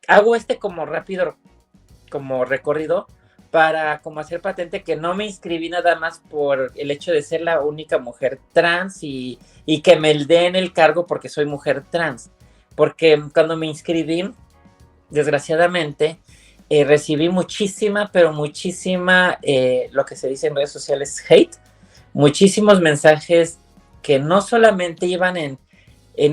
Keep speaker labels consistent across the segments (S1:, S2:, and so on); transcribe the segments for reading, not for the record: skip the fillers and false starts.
S1: hago como rápido, como recorrido, para como hacer patente que no me inscribí nada más por el hecho de ser la única mujer trans y que me den el cargo porque soy mujer trans. Porque cuando me inscribí, desgraciadamente, recibí muchísima, pero muchísima, lo que se dice en redes sociales, hate, muchísimos mensajes que no solamente iban en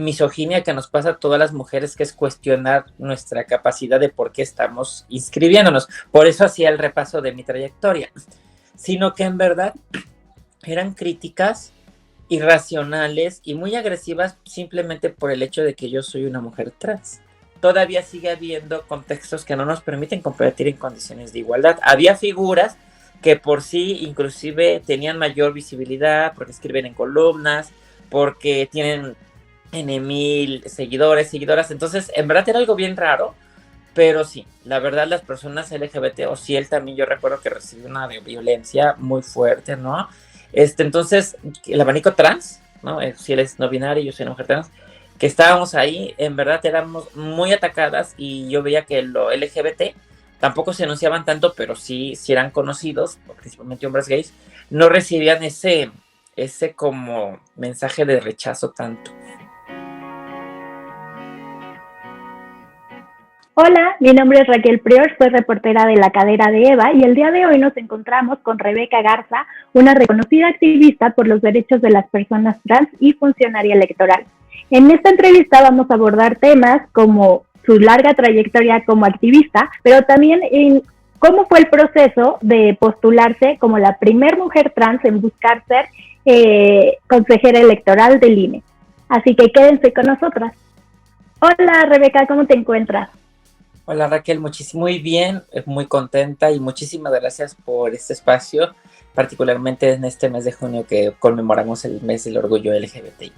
S1: misoginia que nos pasa a todas las mujeres, que es cuestionar nuestra capacidad de por qué estamos inscribiéndonos. Por eso hacía el repaso de mi trayectoria, sino que en verdad eran críticas irracionales y muy agresivas simplemente por el hecho de que yo soy una mujer trans. Todavía sigue habiendo contextos que no nos permiten competir en condiciones de igualdad. Había figuras que por sí inclusive tenían mayor visibilidad porque escriben en columnas, porque tienen N,000 seguidores, seguidoras. Entonces, en verdad era algo bien raro, pero sí, la verdad las personas LGBT, o si él también, yo recuerdo que recibió una violencia muy fuerte, ¿no? Entonces, el abanico trans, ¿no? Si él es no binario, yo soy una mujer trans, que estábamos ahí, en verdad éramos muy atacadas y yo veía que lo LGBT tampoco se anunciaban tanto, pero sí eran conocidos, principalmente hombres gays, no recibían ese como mensaje de rechazo tanto.
S2: Hola, mi nombre es Raquel Prior, soy reportera de La Cadera de Eva y el día de hoy nos encontramos con Rebeca Garza, una reconocida activista por los derechos de las personas trans y funcionaria electoral. En esta entrevista vamos a abordar temas como su larga trayectoria como activista, pero también en cómo fue el proceso de postularse como la primer mujer trans en buscar ser consejera electoral del INE. Así que quédense con nosotras. Hola Rebeca, ¿cómo te encuentras?
S1: Hola Raquel, muy bien, muy contenta y muchísimas gracias por este espacio, particularmente en este mes de junio que conmemoramos el mes del orgullo LGBTI.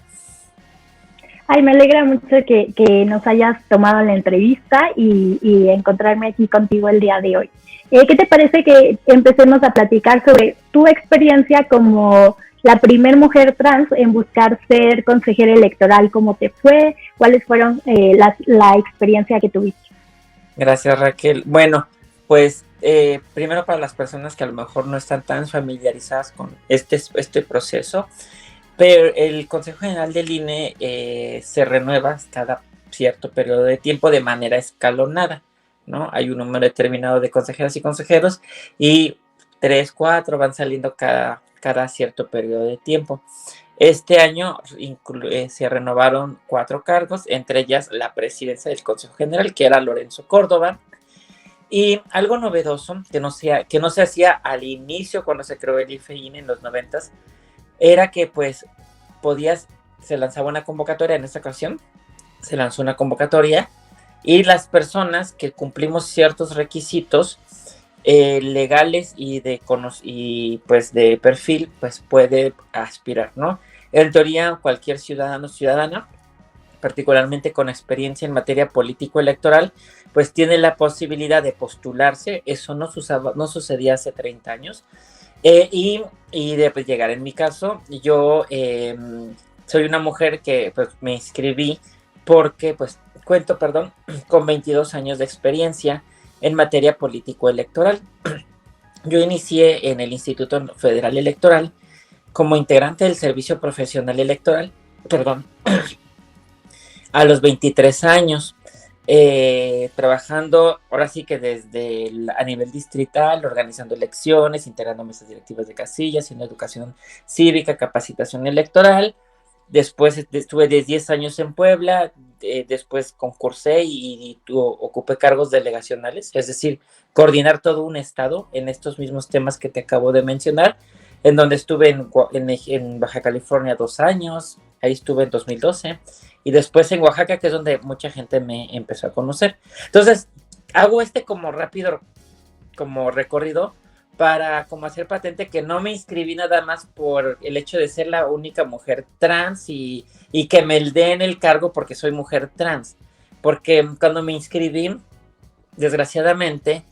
S2: Ay, me alegra mucho que nos hayas tomado la entrevista y encontrarme aquí contigo el día de hoy. ¿Qué te parece que empecemos a platicar sobre tu experiencia como la primer mujer trans en buscar ser consejera electoral? ¿Cómo te fue? ¿Cuáles fueron la experiencia que tuviste?
S1: Gracias Raquel. Bueno, pues primero para las personas que a lo mejor no están tan familiarizadas con este proceso, pero el Consejo General del INE se renueva cada cierto periodo de tiempo de manera escalonada, ¿no? Hay un número determinado de consejeras y consejeros y 3, 4 van saliendo cada cierto periodo de tiempo. Este año se renovaron 4 cargos, entre ellas la presidencia del Consejo General, que era Lorenzo Córdoba, y algo novedoso que no se hacía al inicio cuando se creó el IFE-INE en los 90s, era que pues se lanzaba una convocatoria. En esta ocasión se lanzó una convocatoria y las personas que cumplimos ciertos requisitos legales y pues de perfil, pues puede aspirar, ¿no? En teoría, cualquier ciudadana, particularmente con experiencia en materia político-electoral, pues tiene la posibilidad de postularse. Eso no sucedía hace 30 años. Y de pues, llegar. En mi caso, yo soy una mujer que pues, me inscribí porque, pues, cuento, perdón, con 22 años de experiencia en materia político-electoral. Yo inicié en el Instituto Federal Electoral como integrante del Servicio Profesional Electoral, perdón, a los 23 años, trabajando ahora sí que a nivel distrital, organizando elecciones, integrando mesas directivas de casillas, haciendo educación cívica, capacitación electoral. Después estuve 10 años en Puebla, después concursé y ocupé cargos delegacionales, es decir, coordinar todo un estado en estos mismos temas que te acabo de mencionar, en donde estuve en Baja California 2 años, ahí estuve en 2012, y después en Oaxaca, que es donde mucha gente me empezó a conocer. Entonces, hago como rápido, como recorrido, para como hacer patente que no me inscribí nada más por el hecho de ser la única mujer trans y que me den el cargo porque soy mujer trans. Porque cuando me inscribí, desgraciadamente,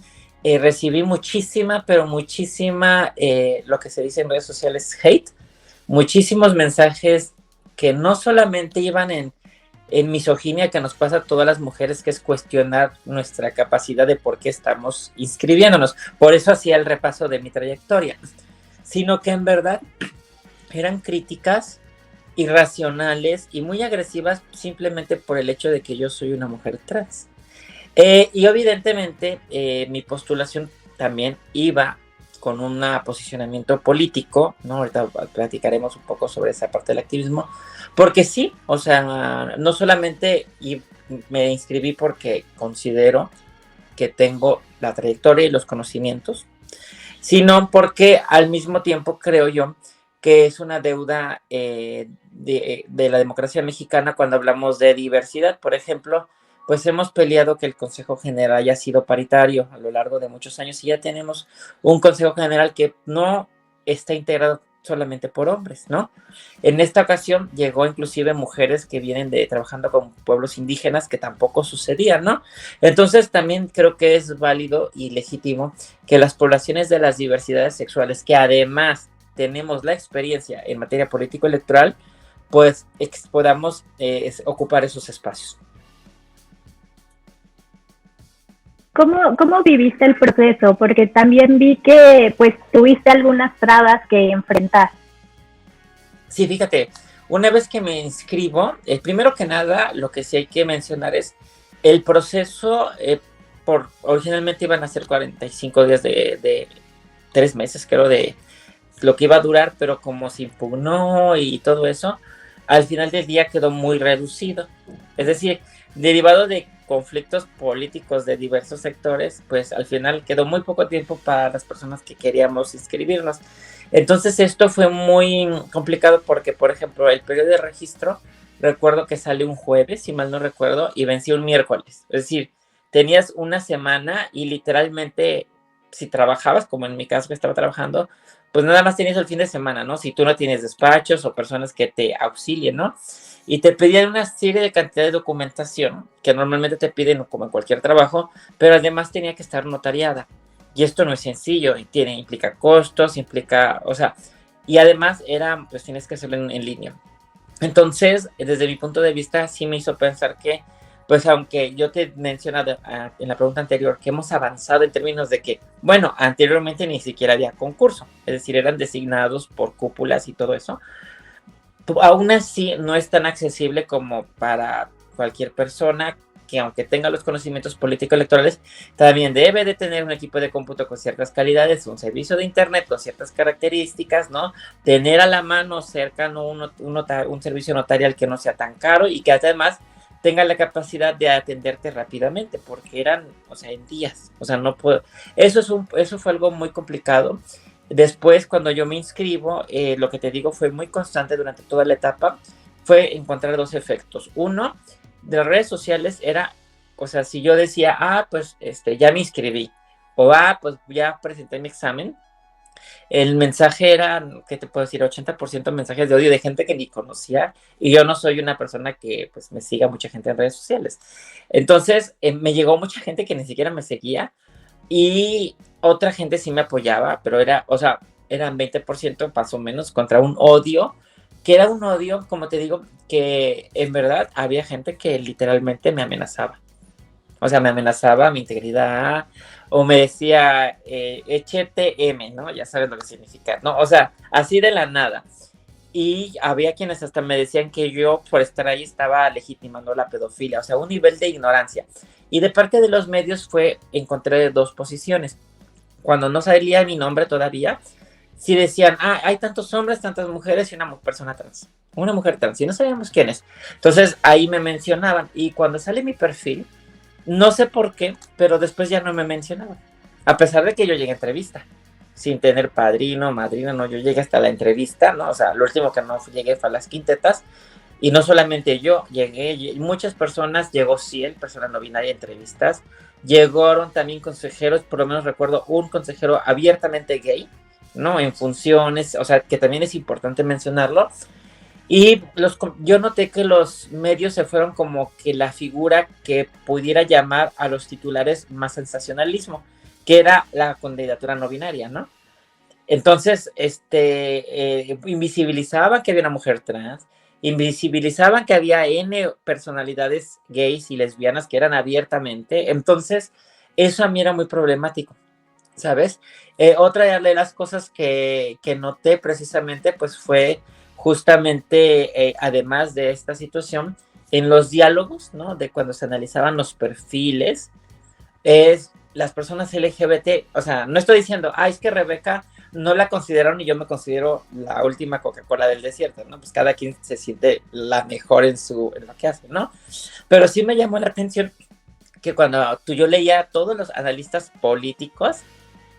S1: recibí muchísima, pero muchísima, lo que se dice en redes sociales, hate, muchísimos mensajes que no solamente iban en misoginia que nos pasa a todas las mujeres, que es cuestionar nuestra capacidad de por qué estamos inscribiéndonos. Por eso hacía el repaso de mi trayectoria, sino que en verdad eran críticas irracionales y muy agresivas simplemente por el hecho de que yo soy una mujer trans. Y evidentemente mi postulación también iba con un posicionamiento político, ¿no? Ahorita platicaremos un poco sobre esa parte del activismo, porque sí, o sea, no solamente me inscribí porque considero que tengo la trayectoria y los conocimientos, sino porque al mismo tiempo creo yo que es una deuda de la democracia mexicana cuando hablamos de diversidad. Por ejemplo, pues hemos peleado que el Consejo General haya sido paritario a lo largo de muchos años y ya tenemos un Consejo General que no está integrado solamente por hombres, ¿no? En esta ocasión llegó inclusive mujeres que vienen trabajando con pueblos indígenas, que tampoco sucedía, ¿no? Entonces también creo que es válido y legítimo que las poblaciones de las diversidades sexuales, que además tenemos la experiencia en materia político-electoral, pues podamos ocupar esos espacios.
S2: ¿Cómo viviste el proceso? Porque también vi que pues tuviste algunas trabas que enfrentar.
S1: Sí, fíjate, una vez que me inscribo, primero que nada, lo que sí hay que mencionar es el proceso, originalmente iban a ser 45 días de 3 meses, creo, de lo que iba a durar, pero como se impugnó y todo eso, al final del día quedó muy reducido. Es decir, derivado de conflictos políticos de diversos sectores, pues al final quedó muy poco tiempo para las personas que queríamos inscribirnos. Entonces esto fue muy complicado porque, por ejemplo, el periodo de registro, recuerdo que sale un jueves, si mal no recuerdo, y venció un miércoles. Es decir, tenías una semana y literalmente, si trabajabas, como en mi caso que estaba trabajando, pues nada más tenías el fin de semana, ¿no? Si tú no tienes despachos o personas que te auxilien, ¿no? Y te pedían una serie de cantidad de documentación que normalmente te piden como en cualquier trabajo, pero además tenía que estar notariada. Y esto no es sencillo, implica costos, implica, o sea, y además pues tienes que hacerlo en línea. Entonces, desde mi punto de vista, sí me hizo pensar que, pues aunque yo te he mencionado en la pregunta anterior que hemos avanzado en términos de que, bueno, anteriormente ni siquiera había concurso, es decir, eran designados por cúpulas y todo eso, aún así no es tan accesible como para cualquier persona que, aunque tenga los conocimientos político-electorales, también debe de tener un equipo de cómputo con ciertas calidades, un servicio de internet con ciertas características, ¿no? Tener a la mano cercano un servicio notarial que no sea tan caro y que además tenga la capacidad de atenderte rápidamente, porque eran, o sea, en días, o sea, no puedo, eso fue algo muy complicado. Después, cuando yo me inscribo, lo que te digo fue muy constante durante toda la etapa, fue encontrar dos efectos. Uno, de las redes sociales era, o sea, si yo decía, pues ya me inscribí, o pues ya presenté mi examen, el mensaje era, ¿qué te puedo decir? 80% mensajes de odio de gente que ni conocía, y yo no soy una persona que pues me siga mucha gente en redes sociales. Entonces, me llegó mucha gente que ni siquiera me seguía, y otra gente sí me apoyaba, pero eran 20% más o menos contra un odio, que era un odio, como te digo, que en verdad había gente que literalmente me amenazaba. O sea, me amenazaba mi integridad, o me decía, HTM, ¿no? Ya sabes lo que significa, ¿no? O sea, así de la nada. Y había quienes hasta me decían que yo, por estar ahí, estaba legitimando la pedofilia, o sea, un nivel de ignorancia. Y de parte de los medios encontré dos posiciones. Cuando no salía mi nombre todavía, sí decían, hay tantos hombres, tantas mujeres y una persona trans. Una mujer trans, y no sabíamos quién es. Entonces ahí me mencionaban, y cuando sale mi perfil, no sé por qué, pero después ya no me mencionaban. A pesar de que yo llegué a entrevista, sin tener padrino, madrina, no, yo llegué hasta la entrevista, ¿no? O sea, lo último que no llegué fue a las quintetas, y no solamente yo, muchas personas, llegó Ciel, personas no binarias, entrevistas, llegaron también consejeros, por lo menos recuerdo un consejero abiertamente gay, ¿no? En funciones, o sea, que también es importante mencionarlo. Y yo noté que los medios se fueron como que la figura que pudiera llamar a los titulares más sensacionalismo, que era la candidatura no binaria, ¿no? Entonces, invisibilizaba que había una mujer trans, invisibilizaban que había N personalidades gays y lesbianas que eran abiertamente. Entonces, eso a mí era muy problemático, ¿sabes? Otra de las cosas que noté precisamente, pues fue justamente, además de esta situación, en los diálogos, ¿no? De cuando se analizaban los perfiles, es las personas LGBT, o sea, no estoy diciendo, es que Rebeca no la consideraron y yo me considero la última Coca-Cola del desierto, ¿no? Pues cada quien se siente la mejor en lo que hace, ¿no? Pero sí me llamó la atención que cuando yo leía a todos los analistas políticos,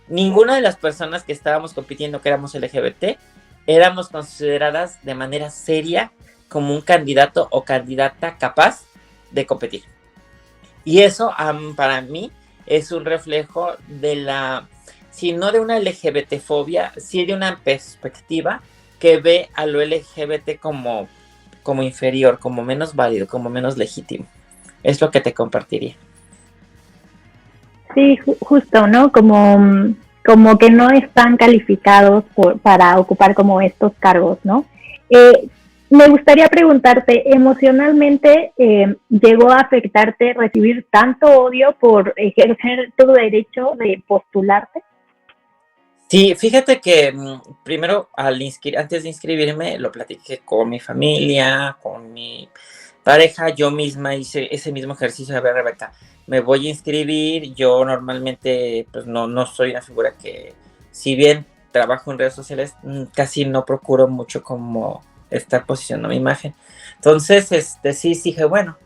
S1: ninguna de las personas que estábamos compitiendo que éramos LGBT, éramos consideradas de manera seria como un candidato o candidata capaz de competir. Y eso para mí es un reflejo de si no de una LGBT-fobia, sí de una perspectiva que ve a lo LGBT como inferior, como menos válido, como menos legítimo. Es lo que te compartiría.
S2: Sí, justo, ¿no? Como que no están calificados para ocupar como estos cargos, ¿no? Me gustaría preguntarte, ¿emocionalmente llegó a afectarte recibir tanto odio por ejercer tu derecho de postularte?
S1: Sí, fíjate que primero antes de inscribirme lo platiqué con mi familia, con mi pareja, yo misma hice ese mismo ejercicio de ver, Rebeca, me voy a inscribir, yo normalmente pues no soy una figura que, si bien trabajo en redes sociales, casi no procuro mucho como estar posicionando mi imagen. Entonces, sí dije, bueno,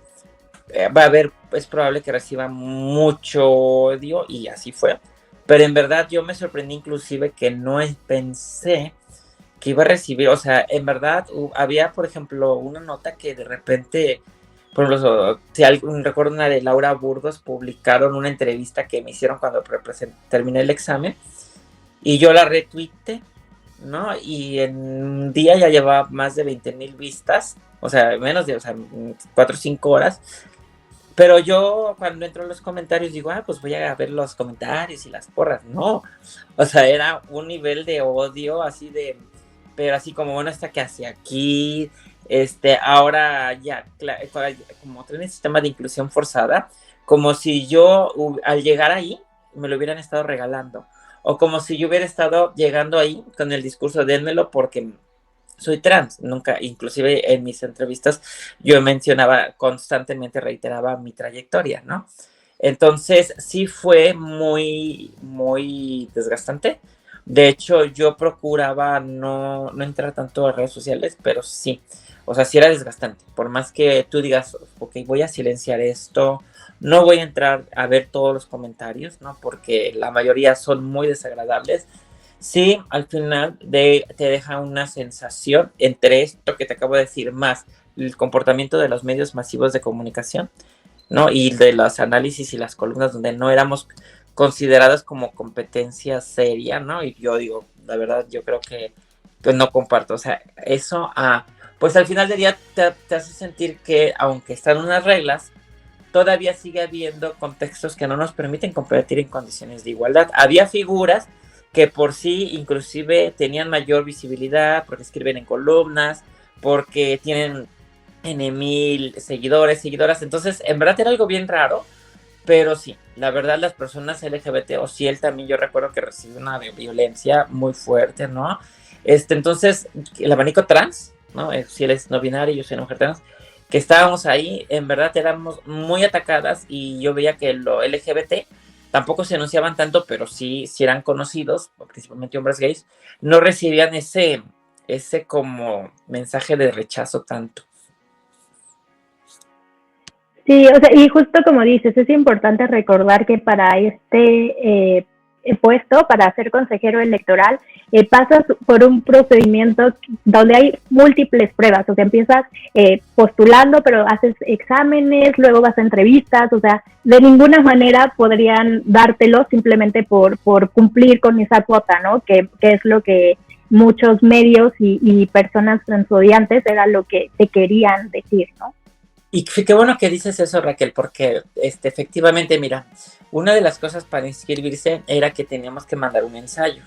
S1: va a haber, es probable que reciba mucho odio y así fue. Pero en verdad yo me sorprendí inclusive que no pensé que iba a recibir, o sea, en verdad había, por ejemplo, una nota que de repente, por ejemplo, si recuerdo una de Laura Burgos, publicaron una entrevista que me hicieron cuando terminé el examen y yo la retuiteé, ¿no? Y en un día ya llevaba más de 20,000 vistas, o sea, menos de, 4 o 5 horas. Pero yo cuando entro en los comentarios digo, pues voy a ver los comentarios y las porras. No, o sea, era un nivel de odio así pero así como, bueno, esta que hace aquí, ahora ya, como tiene el sistema de inclusión forzada, como si yo al llegar ahí me lo hubieran estado regalando, o como si yo hubiera estado llegando ahí con el discurso dénmelo porque soy trans. Nunca, inclusive en mis entrevistas, yo mencionaba constantemente, reiteraba mi trayectoria, ¿no? Entonces, sí fue muy, muy desgastante. De hecho, yo procuraba no entrar tanto a redes sociales, pero sí, o sea, sí era desgastante. Por más que tú digas, ok, voy a silenciar esto, no voy a entrar a ver todos los comentarios, ¿no? Porque la mayoría son muy desagradables. Sí, al final te deja una sensación entre esto que te acabo de decir, más el comportamiento de los medios masivos de comunicación, ¿no? Y de los análisis y las columnas donde no éramos consideradas como competencia seria, ¿no? Y yo digo, la verdad, yo creo que no comparto. O sea, eso, pues al final del día te hace sentir que, aunque están unas reglas, todavía sigue habiendo contextos que no nos permiten competir en condiciones de igualdad. Había figuras que por sí inclusive tenían mayor visibilidad porque escriben en columnas, porque tienen N mil seguidores, seguidoras. Entonces, en verdad era algo bien raro, pero sí, la verdad las personas LGBT, o si él también, yo recuerdo que recibió una violencia muy fuerte, ¿no? Entonces, el abanico trans, ¿no? Si él es no binario, yo soy una mujer trans, que estábamos ahí, en verdad éramos muy atacadas y yo veía que lo LGBT tampoco se anunciaban tanto, pero sí eran conocidos, principalmente hombres gays, no recibían ese como mensaje de rechazo tanto.
S2: Sí, o sea, y justo como dices, es importante recordar que para este puesto, para ser consejero electoral, pasas por un procedimiento donde hay múltiples pruebas, o sea, empiezas postulando, pero haces exámenes, luego vas a entrevistas, o sea, de ninguna manera podrían dártelo simplemente por cumplir con esa cuota, ¿no? Que es lo que muchos medios y personas transodiantes era lo que te querían decir, ¿no?
S1: Y qué bueno que dices eso, Raquel, porque efectivamente, mira, una de las cosas para inscribirse era que teníamos que mandar un ensayo.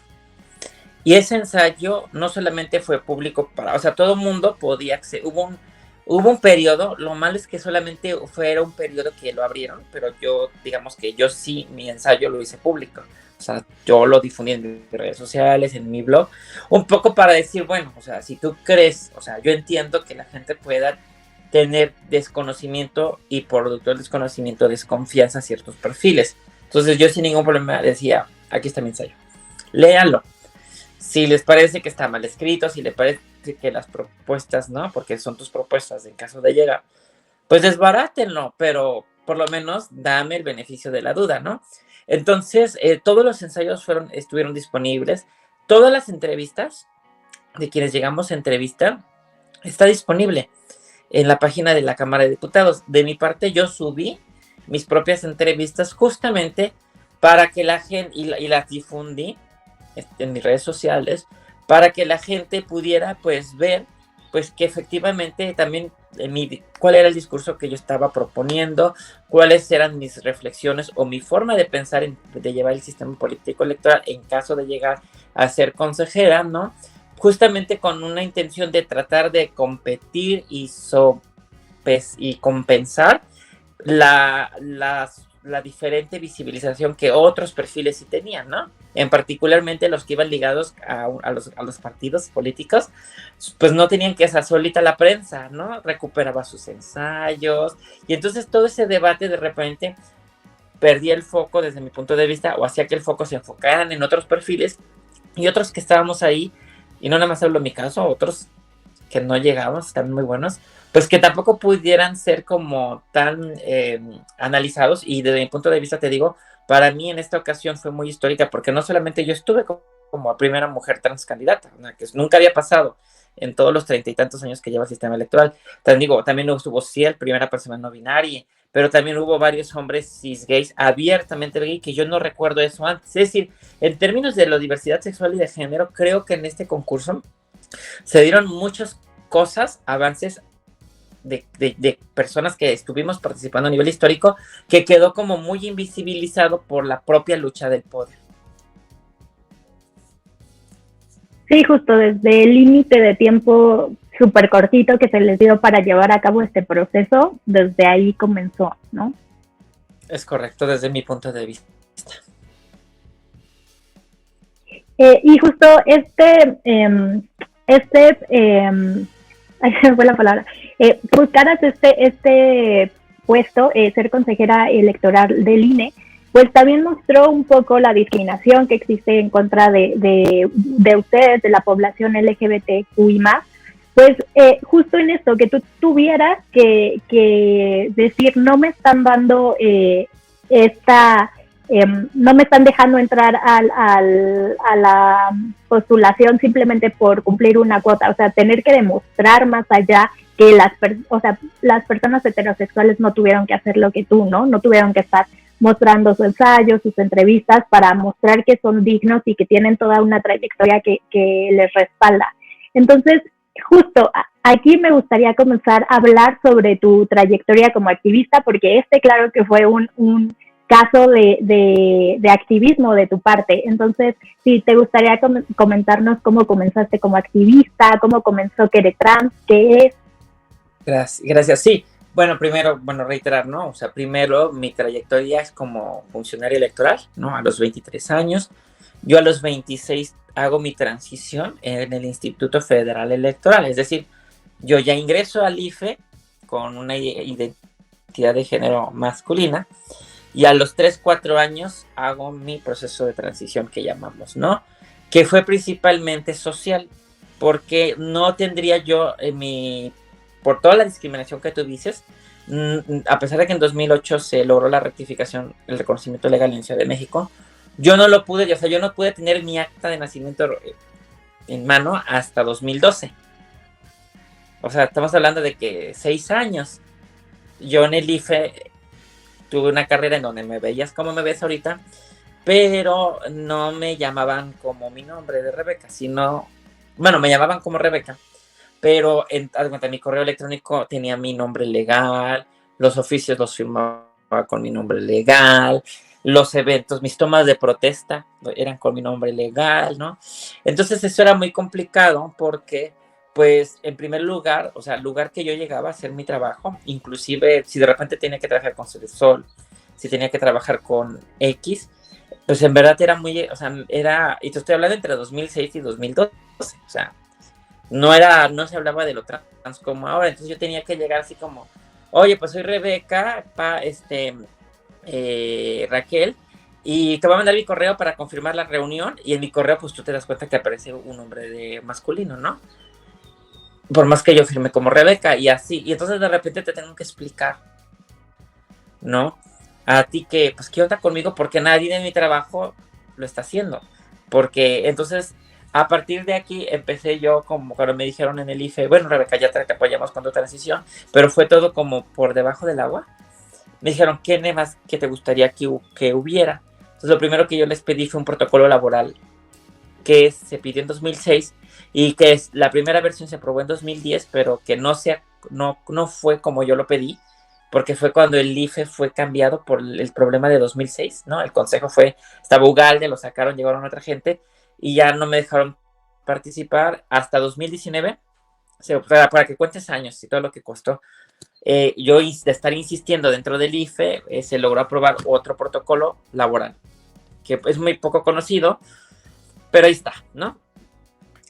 S1: Y ese ensayo no solamente fue público para, o sea, todo el mundo podía acceder, hubo un periodo, lo malo es que solamente fue un periodo que lo abrieron, pero yo, digamos que yo sí, mi ensayo lo hice público. O sea, yo lo difundí en mis redes sociales, en mi blog, un poco para decir, bueno, o sea, si tú crees, o sea, yo entiendo que la gente pueda tener desconocimiento y producto del desconocimiento, desconfianza a ciertos perfiles. Entonces yo sin ningún problema decía, aquí está mi ensayo, léanlo. Si les parece que está mal escrito, si les parece que las propuestas, ¿no? Porque son tus propuestas en caso de llegar, pues desbarátenlo, pero por lo menos dame el beneficio de la duda, ¿no? Entonces, todos los ensayos estuvieron disponibles, todas las entrevistas de quienes llegamos a entrevistar está disponible en la página de la Cámara de Diputados. De mi parte, yo subí mis propias entrevistas justamente para que la gente, y las difundí en mis redes sociales, para que la gente pudiera pues ver pues que efectivamente también cuál era el discurso que yo estaba proponiendo, cuáles eran mis reflexiones o mi forma de pensar de llevar el sistema político electoral en caso de llegar a ser consejera, ¿no? Justamente con una intención de tratar de competir y compensar la diferente visibilización que otros perfiles sí tenían, ¿no? En particularmente los que iban ligados a los partidos políticos, pues no tenían que hacer solita la prensa, ¿no? Recuperaba sus ensayos, y entonces todo ese debate de repente perdía el foco desde mi punto de vista, o hacía que el foco se enfocaran en otros perfiles, y otros que estábamos ahí, y no nada más hablo en mi caso, otros que no llegamos, están muy buenos, pues que tampoco pudieran ser como tan analizados. Y desde mi punto de vista te digo, para mí en esta ocasión fue muy histórica, porque no solamente yo estuve como primera mujer trans candidata, ¿no? Que nunca había pasado en todos los 30 y tantos años que lleva el sistema electoral. También estuvo Ciel, primera persona no binaria, pero también hubo varios hombres cis gays, abiertamente gay, que yo no recuerdo eso antes. Es decir, en términos de la diversidad sexual y de género, creo que en este concurso se dieron muchas cosas, avances de personas que estuvimos participando a nivel histórico, que quedó como muy invisibilizado por la propia lucha del poder.
S2: Sí, justo desde el límite de tiempo súper cortito que se les dio para llevar a cabo este proceso, desde ahí comenzó, ¿no?
S1: Es correcto, desde mi punto de vista.
S2: Y justo ahí se me fue la palabra, buscaras este puesto, ser consejera electoral del INE, pues también mostró un poco la discriminación que existe en contra de ustedes, de la población LGBTQI+, pues justo en esto, que tú tuvieras que decir, no me están dando no me están dejando entrar a la postulación simplemente por cumplir una cuota, o sea, tener que demostrar más allá que las personas heterosexuales no tuvieron que hacer lo que tú, ¿no? No tuvieron que estar mostrando su ensayo, sus entrevistas para mostrar que son dignos y que tienen toda una trayectoria que les respalda. Entonces, justo aquí me gustaría comenzar a hablar sobre tu trayectoria como activista, porque claro que fue un caso de activismo de tu parte. Entonces, si te gustaría comentarnos cómo comenzaste como activista, cómo comenzó Queretrans, qué es.
S1: Gracias. Sí, bueno, primero, reiterar, ¿no? O sea, primero mi trayectoria es como funcionario electoral, ¿no? A los 23 años. Yo a los 26 hago mi transición en el Instituto Federal Electoral, es decir, yo ya ingreso al IFE con una identidad de género masculina, y a los 3, 4 años hago mi proceso de transición que llamamos, ¿no? Que fue principalmente social, porque no tendría yo por toda la discriminación que tú dices, a pesar de que en 2008 se logró la rectificación, el reconocimiento legal en Ciudad de México, yo no lo pude, o sea, yo no pude tener mi acta de nacimiento en mano hasta 2012. O sea, estamos hablando de que 6 años. Yo en el IFE tuve una carrera en donde me veías como me ves ahorita, pero no me llamaban como mi nombre de Rebeca, sino, bueno, me llamaban como Rebeca, pero en mi correo electrónico tenía mi nombre legal, los oficios los firmaba con mi nombre legal, los eventos, mis tomas de protesta eran con mi nombre legal, ¿no? Entonces eso era muy complicado porque, pues, en primer lugar, o sea, el lugar que yo llegaba a hacer mi trabajo, inclusive si de repente tenía que trabajar con Sol, si tenía que trabajar con X, pues en verdad era muy, o sea, era, y te estoy hablando entre 2006 y 2012, o sea, no se hablaba de lo trans como ahora, entonces yo tenía que llegar así como, oye, pues soy Rebeca, Raquel, y te voy a mandar mi correo para confirmar la reunión, y en mi correo pues tú te das cuenta que aparece un nombre de masculino, ¿no? Por más que yo firme como Rebeca, y así, y entonces de repente te tengo que explicar, ¿no? A ti que, pues, ¿qué onda conmigo? Porque nadie en mi trabajo lo está haciendo. Porque entonces, a partir de aquí, empecé yo como cuando me dijeron en el IFE, bueno, Rebeca, ya te apoyamos con tu transición, pero fue todo como por debajo del agua. Me dijeron, ¿qué más que te gustaría que hubiera? Entonces, lo primero que yo les pedí fue un protocolo laboral que se pidió en 2006 y que es, la primera versión se aprobó en 2010, pero que no fue como yo lo pedí, porque fue cuando el IFE fue cambiado por el problema de 2006, ¿no? El consejo estaba Ugalde, lo sacaron, llegaron otra gente y ya no me dejaron participar hasta 2019, para que cuentes años y todo lo que costó. Yo de estar insistiendo dentro del IFE, se logró aprobar otro protocolo laboral, que es muy poco conocido, pero ahí está, ¿no?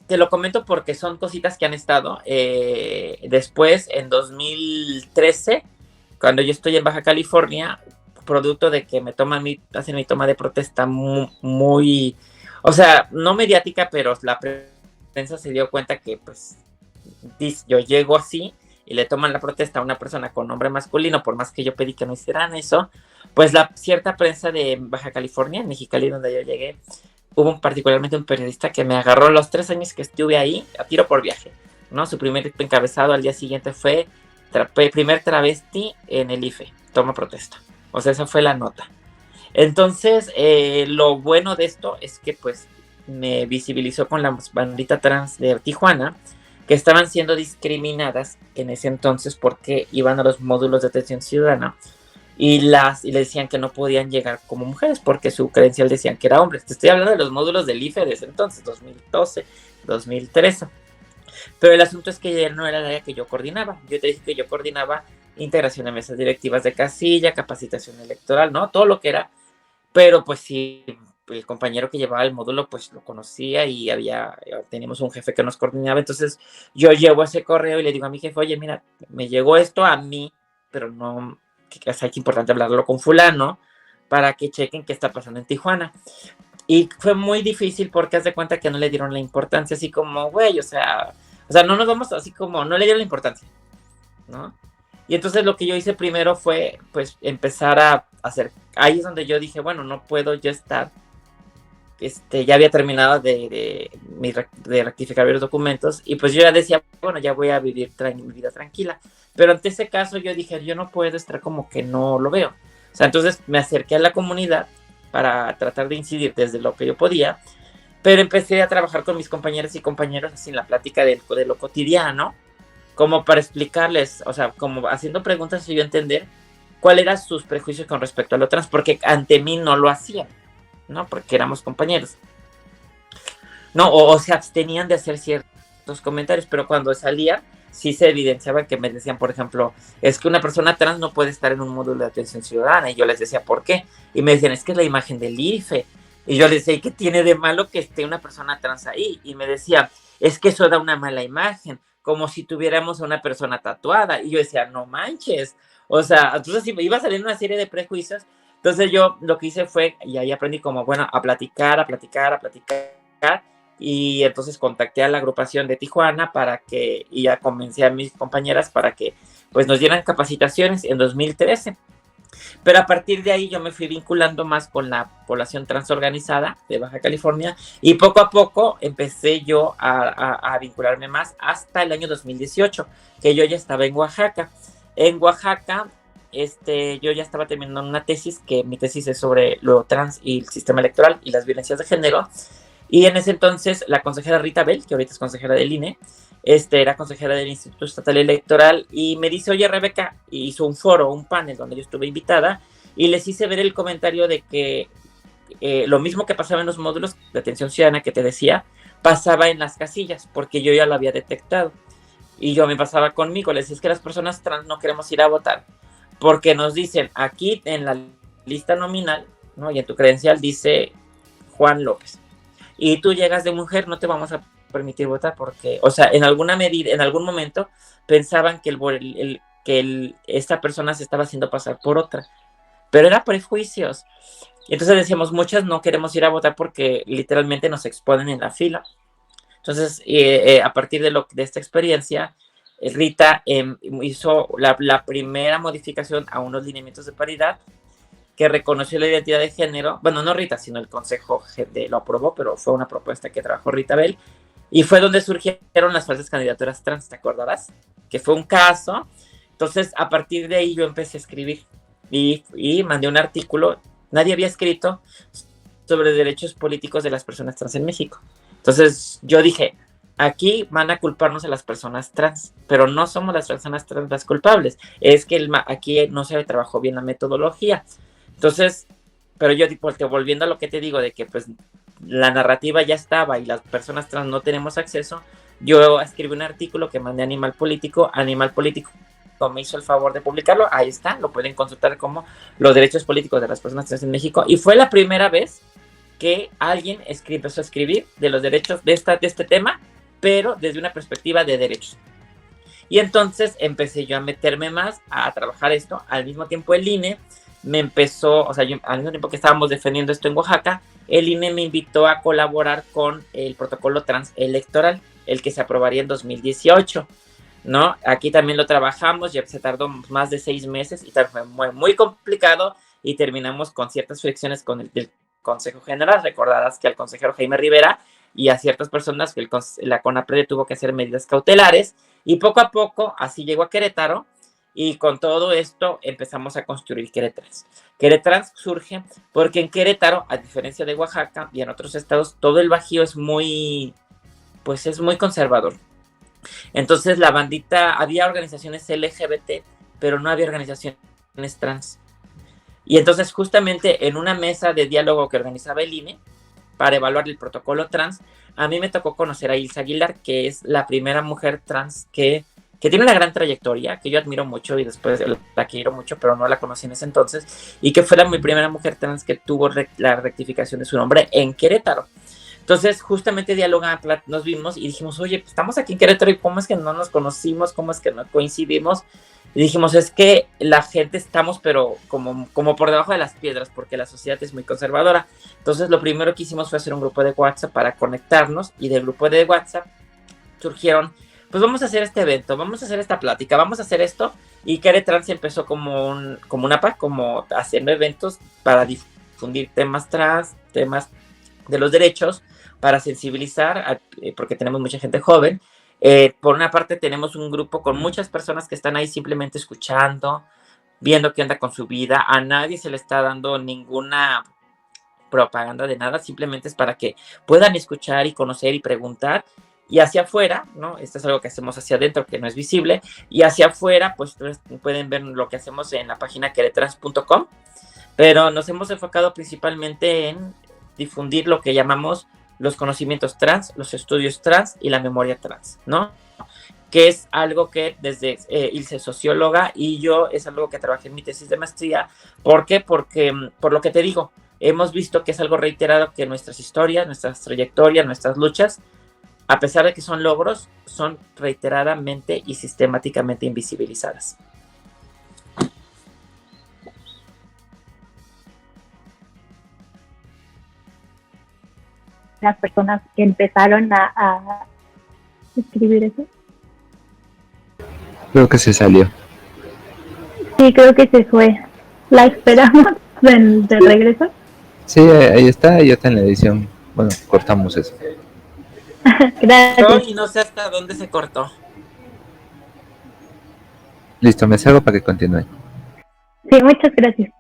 S1: Te lo comento porque son cositas que han estado. Después, en 2013, cuando yo estoy en Baja California, producto de que hacen mi toma de protesta muy, o sea, no mediática, pero la prensa se dio cuenta que, pues, yo llego así y le toman la protesta a una persona con nombre masculino, por más que yo pedí que no hicieran eso, pues la cierta prensa de Baja California, en Mexicali, donde yo llegué, hubo particularmente un periodista que me agarró los 3 años que estuve ahí a tiro por viaje, ¿no? Su primer encabezado al día siguiente fue primer travesti en el IFE, toma protesta. O sea, esa fue la nota. Entonces, lo bueno de esto es que pues me visibilizó con la bandita trans de Tijuana, que estaban siendo discriminadas en ese entonces porque iban a los módulos de atención ciudadana y le decían que no podían llegar como mujeres porque su credencial decían que era hombres. Te estoy hablando de los módulos del IFE de ese entonces, 2012, 2013. Pero el asunto es que no era el área que yo coordinaba. Yo te dije que yo coordinaba integración a mesas directivas de casilla, capacitación electoral, ¿no? Todo lo que era. Pero pues sí, el compañero que llevaba el módulo pues lo conocía y teníamos un jefe que nos coordinaba. Entonces yo llevo ese correo y le digo a mi jefe, oye, mira, me llegó esto a mí, pero no, que es importante hablarlo con fulano para que chequen qué está pasando en Tijuana. Y fue muy difícil porque haz de cuenta que no le dieron la importancia, así como, güey, o sea, no nos vamos así como, no le dieron la importancia, ¿no? Y entonces lo que yo hice primero fue, pues, empezar a hacer, ahí es donde yo dije, bueno, no puedo yo estar, ya había terminado de rectificar los documentos, y pues yo ya decía, bueno, ya voy a vivir mi vida tranquila. Pero ante ese caso yo dije, yo no puedo estar como que no lo veo. O sea, entonces me acerqué a la comunidad para tratar de incidir desde lo que yo podía, pero empecé a trabajar con mis compañeras y compañeros así en la plática de lo cotidiano, como para explicarles, o sea, como haciendo preguntas y yo entender cuáles eran sus prejuicios con respecto a lo trans, porque ante mí no lo hacían, ¿no? Porque éramos compañeros. No, o se abstenían de hacer ciertos comentarios, pero cuando salía, sí se evidenciaba que me decían, por ejemplo, es que una persona trans no puede estar en un módulo de atención ciudadana, y yo les decía, ¿por qué? Y me decían, es que es la imagen del IFE, y yo les decía, ¿y qué tiene de malo que esté una persona trans ahí? Y me decían, es que eso da una mala imagen, como si tuviéramos a una persona tatuada, y yo decía, no manches, o sea, entonces iba saliendo una serie de prejuicios. Entonces yo lo que hice fue, y ahí aprendí como, bueno, a platicar, y entonces contacté a la agrupación de Tijuana y ya convencí a mis compañeras para que pues nos dieran capacitaciones en 2013. Pero a partir de ahí yo me fui vinculando más con la población transorganizada de Baja California y poco a poco empecé yo a vincularme más hasta el año 2018, que yo ya estaba en Oaxaca. En Oaxaca, yo ya estaba terminando una tesis, que mi tesis es sobre lo trans y el sistema electoral y las violencias de género. Y en ese entonces la consejera Rita Bell, que ahorita es consejera del INE, era consejera del Instituto Estatal Electoral, y me dice, oye Rebeca, hizo un foro, un panel donde yo estuve invitada, y les hice ver el comentario de que lo mismo que pasaba en los módulos de atención ciudadana que te decía, pasaba en las casillas, porque yo ya lo había detectado. Y yo me pasaba conmigo, les decía, es que las personas trans no queremos ir a votar, porque nos dicen, aquí en la lista nominal, ¿no? Y en tu credencial dice Juan López. Y tú llegas de mujer, no te vamos a permitir votar, porque, o sea, en alguna medida, en algún momento, pensaban que esta persona se estaba haciendo pasar por otra, pero era prejuicios. Entonces decíamos, muchas no queremos ir a votar porque literalmente nos exponen en la fila. Entonces, a partir de esta experiencia, Rita hizo la primera modificación a unos lineamientos de paridad que reconoció la identidad de género. Bueno, no Rita, sino el Consejo lo aprobó, pero fue una propuesta que trabajó Rita Bell. Y fue donde surgieron las falsas candidaturas trans, ¿te acordarás? Que fue un caso. Entonces, a partir de ahí yo empecé a escribir y mandé un artículo. Nadie había escrito sobre derechos políticos de las personas trans en México. Entonces yo dije, aquí van a culparnos a las personas trans, pero no somos las personas trans las culpables, es que aquí no se trabajó bien la metodología. Entonces, pero yo volviendo a lo que te digo, de que pues la narrativa ya estaba y las personas trans no tenemos acceso, yo escribí un artículo que mandé a Animal Político me hizo el favor de publicarlo, ahí está, lo pueden consultar como los derechos políticos de las personas trans en México, y fue la primera vez que alguien empezó a escribir de los derechos de este tema, pero desde una perspectiva de derechos. Y entonces empecé yo a meterme más a trabajar esto. Al mismo tiempo el INE me empezó, o sea, al mismo tiempo que estábamos defendiendo esto en Oaxaca, el INE me invitó a colaborar con el protocolo trans electoral, el que se aprobaría en 2018, ¿no? Aquí también lo trabajamos, ya se tardó más de 6 meses y fue muy, muy complicado, y terminamos con ciertas fricciones con el Consejo General. Recordarás que al consejero Jaime Rivera y a ciertas personas que la CONAPRED tuvo que hacer medidas cautelares, y poco a poco así llegó a Querétaro, y con todo esto empezamos a construir Querétrans. Querétrans surge porque en Querétaro, a diferencia de Oaxaca y en otros estados, todo el Bajío es muy conservador. Entonces la bandita, había organizaciones LGBT, pero no había organizaciones trans. Y entonces justamente en una mesa de diálogo que organizaba el INE para evaluar el protocolo trans, a mí me tocó conocer a Ilse Aguilar, que es la primera mujer trans que tiene una gran trayectoria, que yo admiro mucho y después la quiero mucho, pero no la conocí en ese entonces, y que fue mi primera mujer trans que tuvo la rectificación de su nombre en Querétaro. Entonces, justamente dialogando, nos vimos y dijimos, oye, pues estamos aquí en Querétaro y ¿cómo es que no nos conocimos? ¿Cómo es que no coincidimos? Y dijimos, es que la gente estamos, pero como por debajo de las piedras, porque la sociedad es muy conservadora. Entonces, lo primero que hicimos fue hacer un grupo de WhatsApp para conectarnos, y del grupo de WhatsApp surgieron, pues vamos a hacer este evento, vamos a hacer esta plática, vamos a hacer esto, y Querétrans empezó como haciendo eventos para difundir temas trans, temas de los derechos, para sensibilizar, porque tenemos mucha gente joven. Por una parte tenemos un grupo con muchas personas que están ahí simplemente escuchando, viendo qué anda con su vida. A nadie se le está dando ninguna propaganda de nada, simplemente es para que puedan escuchar y conocer y preguntar. Y hacia afuera, ¿no? Esto es algo que hacemos hacia adentro, que no es visible, y hacia afuera, pues pueden ver lo que hacemos en la página queretrans.com, pero nos hemos enfocado principalmente en difundir lo que llamamos los conocimientos trans, los estudios trans y la memoria trans, ¿no? Que es algo que desde Ilse, socióloga, y yo es algo que trabajé en mi tesis de maestría. ¿Por qué? Porque, por lo que te digo, hemos visto que es algo reiterado, que nuestras historias, nuestras trayectorias, nuestras luchas, a pesar de que son logros, son reiteradamente y sistemáticamente invisibilizadas.
S2: Las personas que empezaron a escribir eso.
S3: Creo que se salió.
S2: Sí, creo que se fue. ¿La esperamos de regreso?
S3: Sí, ahí está, ya está en la edición. Bueno, cortamos eso.
S2: Gracias.
S1: Y no sé hasta dónde se cortó.
S3: Listo, me salgo para que continúe.
S2: Sí, muchas gracias.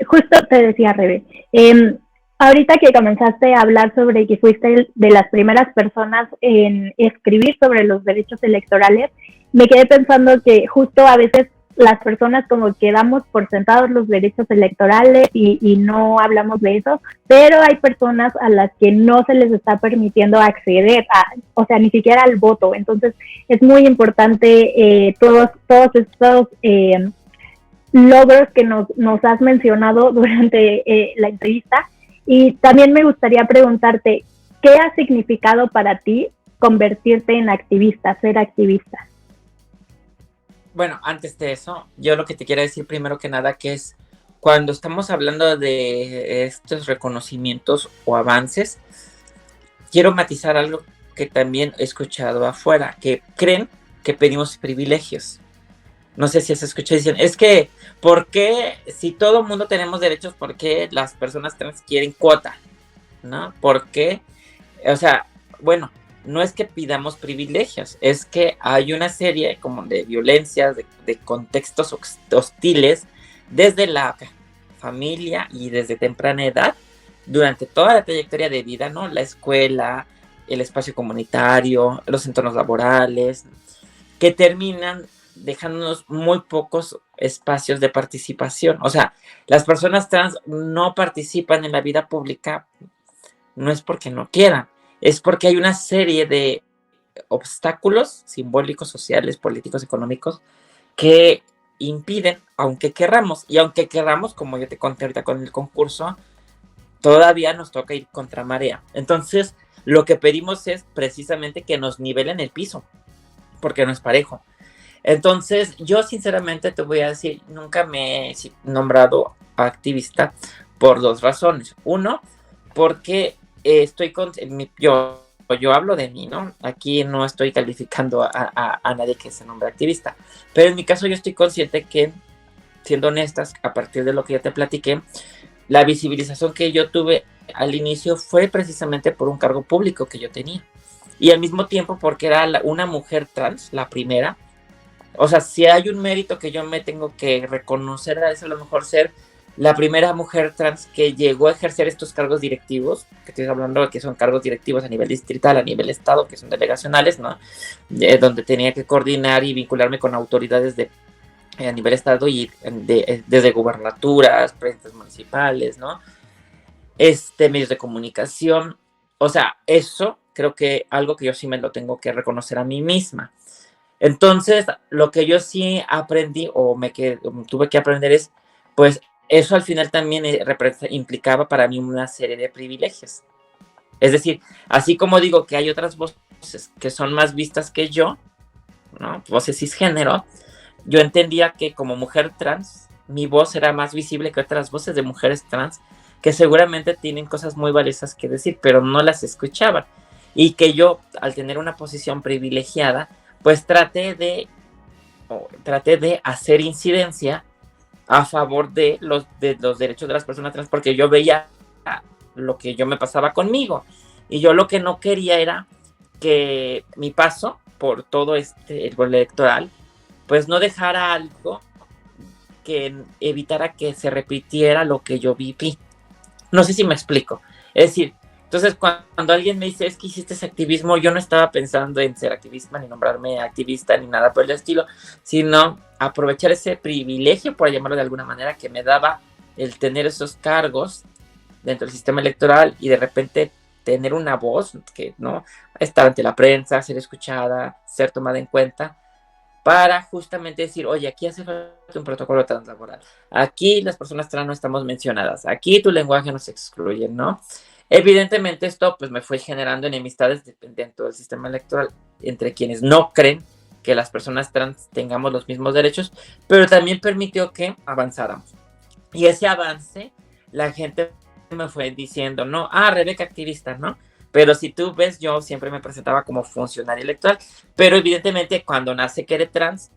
S2: Justo te decía, Rebe, ahorita que comenzaste a hablar sobre que fuiste de las primeras personas en escribir sobre los derechos electorales, me quedé pensando que justo a veces las personas como que damos por sentados los derechos electorales y no hablamos de eso, pero hay personas a las que no se les está permitiendo acceder o sea, ni siquiera al voto. Entonces es muy importante todos estos logros que nos has mencionado durante la entrevista. Y también me gustaría preguntarte, ¿qué ha significado para ti convertirte en activista, ser activista?
S1: Bueno, antes de eso, yo lo que te quiero decir primero que nada que es cuando estamos hablando de estos reconocimientos o avances, quiero matizar algo que también he escuchado afuera, que creen que pedimos privilegios. No sé si has escuchado, dicen, es que, ¿por qué si todo el mundo tenemos derechos, por qué las personas trans quieren cuota? ¿No? ¿Por qué? O sea, bueno, no es que pidamos privilegios, es que hay una serie como de violencias, de contextos hostiles desde la familia y desde temprana edad, durante toda la trayectoria de vida, ¿no? La escuela, el espacio comunitario, los entornos laborales, que terminan dejándonos muy pocos espacios de participación. O sea, las personas trans no participan en la vida pública, no es porque no quieran, es porque hay una serie de obstáculos simbólicos, sociales, políticos, económicos, que impiden, aunque querramos, y aunque querramos, como yo te conté ahorita con el concurso, todavía nos toca ir contra marea. Entonces, lo que pedimos es precisamente que nos nivelen el piso, porque no es parejo. Entonces, yo sinceramente te voy a decir, nunca me he nombrado activista por dos razones. Uno, porque estoy con yo hablo de mí, ¿no? Aquí no estoy calificando a nadie que se nombre activista, pero en mi caso yo estoy consciente que, siendo honestas, a partir de lo que ya te platiqué, la visibilización que yo tuve al inicio fue precisamente por un cargo público que yo tenía, y al mismo tiempo porque era una mujer trans, la primera. O sea, si hay un mérito que yo me tengo que reconocer, es a lo mejor ser la primera mujer trans que llegó a ejercer estos cargos directivos, que estoy hablando de que son cargos directivos a nivel distrital, a nivel estado, que son delegacionales, ¿no? Donde tenía que coordinar y vincularme con autoridades a nivel estado y desde gubernaturas, presidentes municipales, ¿no? Medios de comunicación. O sea, eso creo que algo que yo sí me lo tengo que reconocer a mí misma. Entonces, lo que yo sí aprendí tuve que aprender es, pues, eso al final también implicaba para mí una serie de privilegios. Es decir, así como digo que hay otras voces que son más vistas que yo, ¿no? Voces cisgénero, yo entendía que como mujer trans, mi voz era más visible que otras voces de mujeres trans que seguramente tienen cosas muy valiosas que decir, pero no las escuchaban. Y que yo, al tener una posición privilegiada, pues traté de hacer incidencia a favor de los derechos de las personas trans, porque yo veía lo que yo me pasaba conmigo, y yo lo que no quería era que mi paso por todo el electoral, pues no dejara algo que evitara que se repitiera lo que yo viví. No sé si me explico. Es decir, entonces cuando alguien me dice, es que hiciste ese activismo, yo no estaba pensando en ser activista, ni nombrarme activista, ni nada por el estilo, sino aprovechar ese privilegio, por llamarlo de alguna manera, que me daba el tener esos cargos dentro del sistema electoral y de repente tener una voz, que no estar ante la prensa, ser escuchada, ser tomada en cuenta, para justamente decir, oye, aquí hace falta un protocolo translaboral, aquí las personas trans no estamos mencionadas, aquí tu lenguaje nos excluye, ¿no? Evidentemente esto pues me fue generando enemistades dentro del sistema electoral entre quienes no creen que las personas trans tengamos los mismos derechos, pero también permitió que avanzáramos. Y ese avance, la gente me fue diciendo, no, Rebeca activista, ¿no? Pero si tú ves, yo siempre me presentaba como funcionaria electoral, pero evidentemente cuando nace Quere Trans,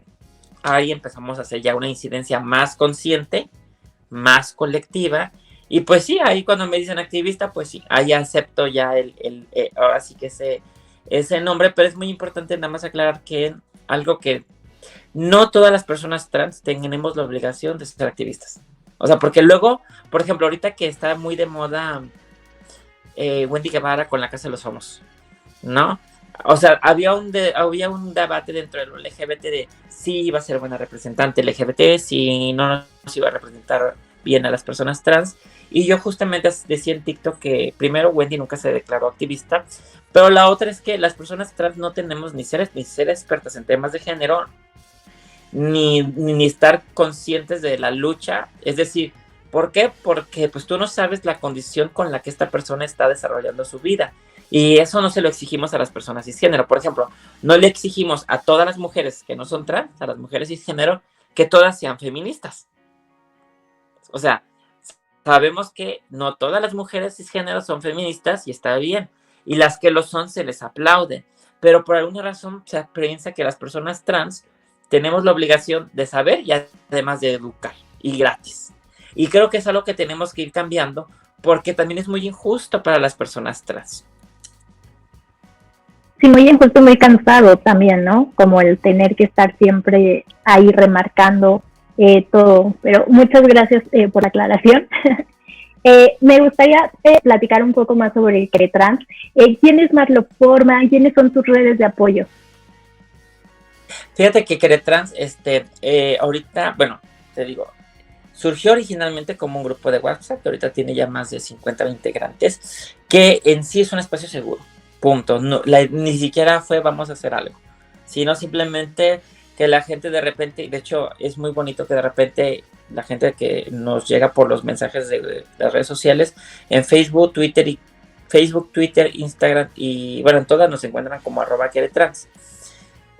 S1: ahí empezamos a hacer ya una incidencia más consciente, más colectiva, y pues sí, ahí cuando me dicen activista, pues sí, ahí acepto ya ahora sí que ese nombre, pero es muy importante nada más aclarar que algo que no todas las personas trans tenemos la obligación de ser activistas. O sea, porque luego, por ejemplo, ahorita que está muy de moda Wendy Guevara con la Casa de los Famosos, ¿no? o sea, había un debate dentro del LGBT de si iba a ser buena representante LGBT, si no nos iba a representar bien a las personas trans. Y yo justamente decía en TikTok que primero Wendy nunca se declaró activista, pero la otra es que las personas trans no tenemos ni ser expertas en temas de género, ni estar conscientes de la lucha. Es decir, ¿por qué? Porque pues tú no sabes la condición con la que esta persona está desarrollando su vida. Y eso no se lo exigimos a las personas cisgénero. Por ejemplo, no le exigimos a todas las mujeres que no son trans, a las mujeres cisgénero, que todas sean feministas. O sea, sabemos que no todas las mujeres cisgénero son feministas y está bien. Y las que lo son se les aplaude. Pero por alguna razón se piensa que las personas trans tenemos la obligación de saber y además de educar. Y gratis. Y creo que es algo que tenemos que ir cambiando porque también es muy injusto para las personas trans.
S2: Sí, muy injusto, muy cansado también, ¿no? Como el tener que estar siempre ahí remarcando todo. Pero muchas gracias por la aclaración. Me gustaría platicar un poco más sobre Queretrans. ¿Quiénes más lo forman? ¿Quiénes son sus redes de apoyo?
S1: Fíjate que Queretrans, ahorita, bueno, te digo, surgió originalmente como un grupo de WhatsApp, que ahorita tiene ya más de 50 integrantes, que en sí es un espacio seguro, punto. No, ni siquiera fue vamos a hacer algo, sino simplemente que la gente de repente, de hecho es muy bonito que de repente la gente que nos llega por los mensajes de las redes sociales, en Facebook, Twitter, Instagram y bueno, en todas nos encuentran como @Queretrans.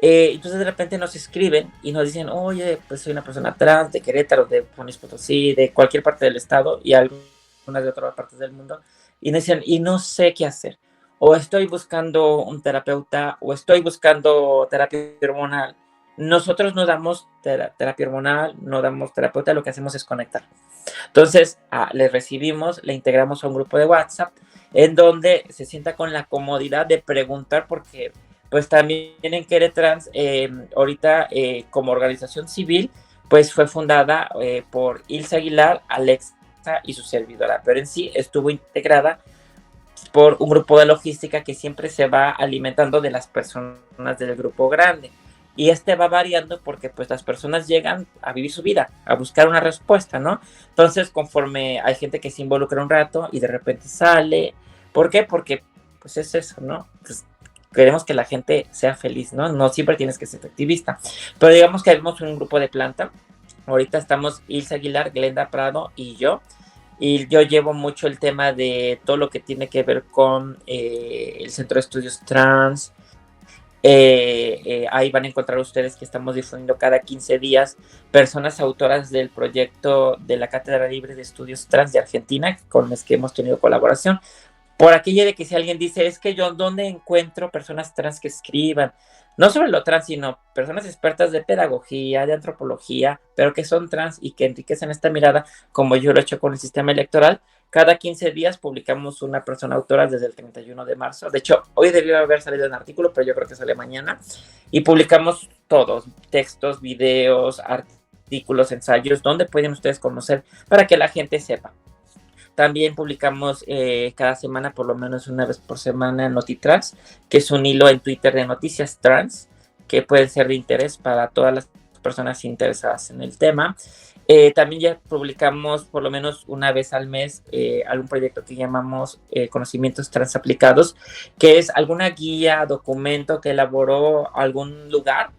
S1: Entonces de repente nos escriben y nos dicen, oye, pues soy una persona trans de Querétaro, de San Luis Potosí, de cualquier parte del estado y algunas de otras partes del mundo. Y nos dicen, y no sé qué hacer. O estoy buscando un terapeuta o estoy buscando terapia hormonal. Nosotros no damos terapia hormonal, no damos terapeuta, lo que hacemos es conectar. Entonces, le recibimos, le integramos a un grupo de WhatsApp en donde se sienta con la comodidad de preguntar porque pues también en Queretrans, ahorita como organización civil, pues fue fundada por Ilse Aguilar, Alexa y su servidora, pero en sí estuvo integrada por un grupo de logística que siempre se va alimentando de las personas del grupo grande. Y va variando porque pues las personas llegan a vivir su vida, a buscar una respuesta, ¿no? Entonces, conforme hay gente que se involucra un rato y de repente sale. ¿Por qué? Porque pues es eso, ¿no? Pues queremos que la gente sea feliz, ¿no? No siempre tienes que ser activista. Pero digamos que tenemos un grupo de planta. Ahorita estamos Ilse Aguilar, Glenda Prado y yo. Y yo llevo mucho el tema de todo lo que tiene que ver con el Centro de Estudios Trans. Ahí van a encontrar ustedes que estamos difundiendo cada 15 días personas autoras del proyecto de la Cátedra Libre de Estudios Trans de Argentina, con los que hemos tenido colaboración. Por aquello de que si alguien dice, es que yo, ¿dónde encuentro personas trans que escriban? No sobre lo trans, sino personas expertas de pedagogía, de antropología, pero que son trans y que enriquecen esta mirada, como yo lo he hecho con el sistema electoral. Cada 15 días publicamos una persona autora desde el 31 de marzo. De hecho, hoy debió haber salido un artículo, pero yo creo que sale mañana. Y publicamos todos, textos, videos, artículos, ensayos, donde pueden ustedes conocer para que la gente sepa. También publicamos cada semana, por lo menos una vez por semana, NotiTrans, que es un hilo en Twitter de noticias trans, que puede ser de interés para todas las personas interesadas en el tema. También ya publicamos por lo menos una vez al mes algún proyecto que llamamos Conocimientos Trans Aplicados, que es alguna guía, documento que elaboró algún lugar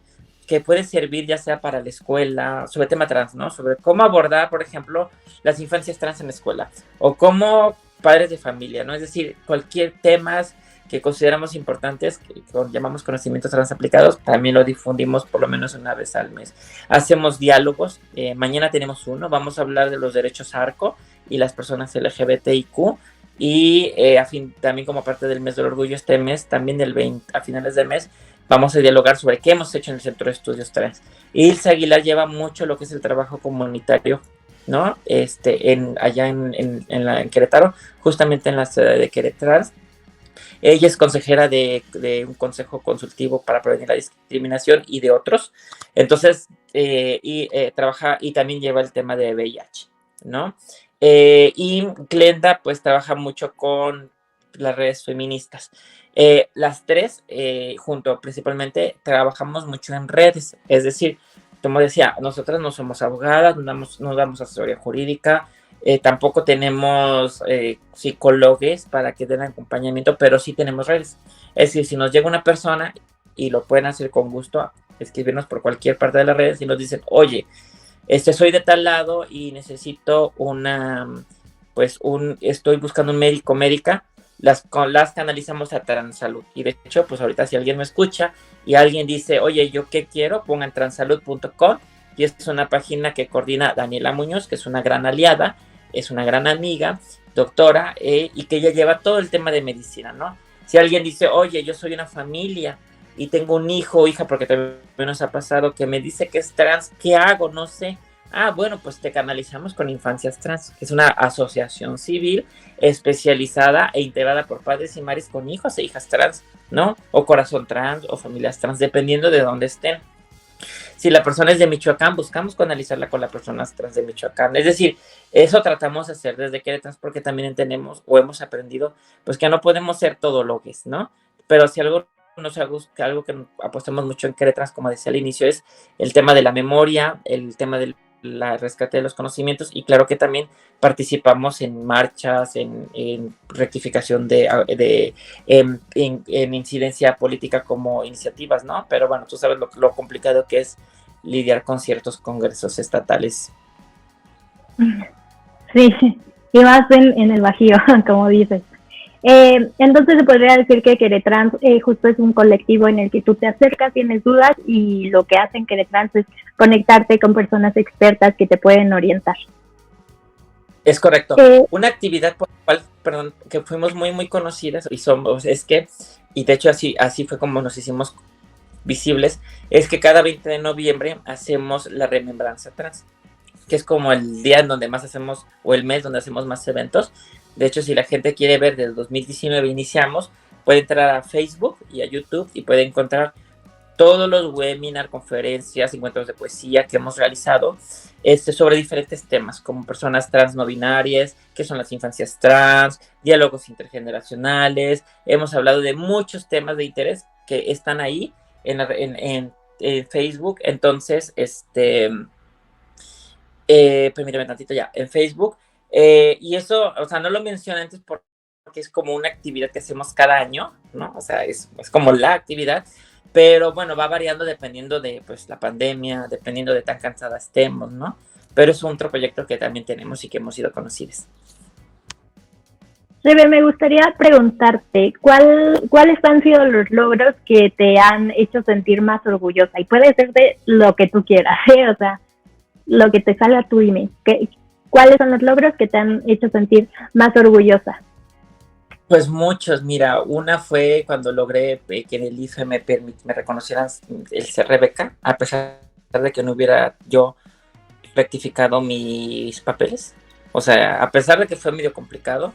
S1: que puede servir ya sea para la escuela, sobre tema trans, ¿no? Sobre cómo abordar, por ejemplo, las infancias trans en la escuela, o como padres de familia, ¿no? Es decir, cualquier temas que consideramos importantes, que llamamos conocimientos trans aplicados, también lo difundimos por lo menos una vez al mes. Hacemos diálogos, mañana tenemos uno, vamos a hablar de los derechos ARCO y las personas LGBTIQ, y también como parte del mes del orgullo este mes, también a finales del mes, vamos a dialogar sobre qué hemos hecho en el Centro de Estudios Trans. Ilse Aguilar lleva mucho lo que es el trabajo comunitario, ¿no? Allá en Querétaro, justamente en la sede de Querétaro. Ella es consejera de un consejo consultivo para prevenir la discriminación y de otros. Entonces, trabaja y también lleva el tema de VIH, ¿no? Y Glenda, pues, trabaja mucho con las redes feministas. Las tres, junto principalmente, trabajamos mucho en redes, es decir, como decía, nosotras no somos abogadas, no damos asesoría jurídica, tampoco tenemos psicólogos para que den acompañamiento, pero sí tenemos redes. Es decir, si nos llega una persona, y lo pueden hacer con gusto, escribirnos por cualquier parte de las redes y nos dicen, oye, soy de tal lado y necesito estoy buscando un médico, médica, las canalizamos a Transalud. Y de hecho, pues ahorita si alguien me escucha y alguien dice, oye, ¿yo qué quiero? Pongan transalud.com, y es una página que coordina Daniela Muñoz, que es una gran aliada, es una gran amiga, doctora, y que ella lleva todo el tema de medicina, ¿no? Si alguien dice, oye, yo soy una familia y tengo un hijo o hija, porque también nos ha pasado, que me dice que es trans, ¿qué hago? No sé. Ah, bueno, pues te canalizamos con Infancias Trans, que es una asociación civil especializada e integrada por padres y madres con hijos e hijas trans, ¿no? O corazón trans o familias trans, dependiendo de dónde estén. Si la persona es de Michoacán, buscamos canalizarla con las personas trans de Michoacán. Es decir, eso tratamos de hacer desde Querétaro, porque también entendemos o hemos aprendido, pues que no podemos ser todólogos, ¿no? Pero si algo algo que apostamos mucho en Querétaro, como decía al inicio, es el tema de la memoria, el tema del rescate de los conocimientos, y claro que también participamos en marchas, en rectificación en incidencia política como iniciativas, ¿no? Pero bueno, tú sabes lo complicado que es lidiar con ciertos congresos estatales.
S2: Sí, y más en el Bajío, como dices. Entonces se podría decir que Queretrans justo es un colectivo en el que tú te acercas, tienes dudas, y lo que hacen Queretrans es conectarte con personas expertas que te pueden orientar.
S1: Es correcto. Una actividad por la cual, perdón, que fuimos muy, muy conocidas y somos, y de hecho así fue como nos hicimos visibles, es que cada 20 de noviembre hacemos la Remembranza Trans, que es como el día en donde más hacemos, o el mes donde hacemos más eventos. De hecho, si la gente quiere ver, desde 2019 iniciamos, puede entrar a Facebook y a YouTube y puede encontrar todos los webinars, conferencias, encuentros de poesía que hemos realizado sobre diferentes temas, como personas trans no binarias, qué son las infancias trans, diálogos intergeneracionales. Hemos hablado de muchos temas de interés que están ahí en Facebook. Entonces, permítame tantito ya, en Facebook. Y eso, o sea, no lo mencioné antes porque es como una actividad que hacemos cada año, ¿no? O sea, es como la actividad, pero bueno, va variando dependiendo de, pues, la pandemia, dependiendo de tan cansada estemos, ¿no? Pero es otro proyecto que también tenemos y que hemos sido conocidos.
S2: Rebe, me gustaría preguntarte, ¿cuáles han sido los logros que te han hecho sentir más orgullosa? Y puede ser de lo que tú quieras, ¿eh? O sea, lo que te salga tu email. ¿Cuáles son los logros que te han hecho sentir más orgullosa?
S1: Pues muchos, mira, una fue cuando logré que en el IFE me reconocieran el ser Rebeca, a pesar de que no hubiera yo rectificado mis papeles. O sea, a pesar de que fue medio complicado,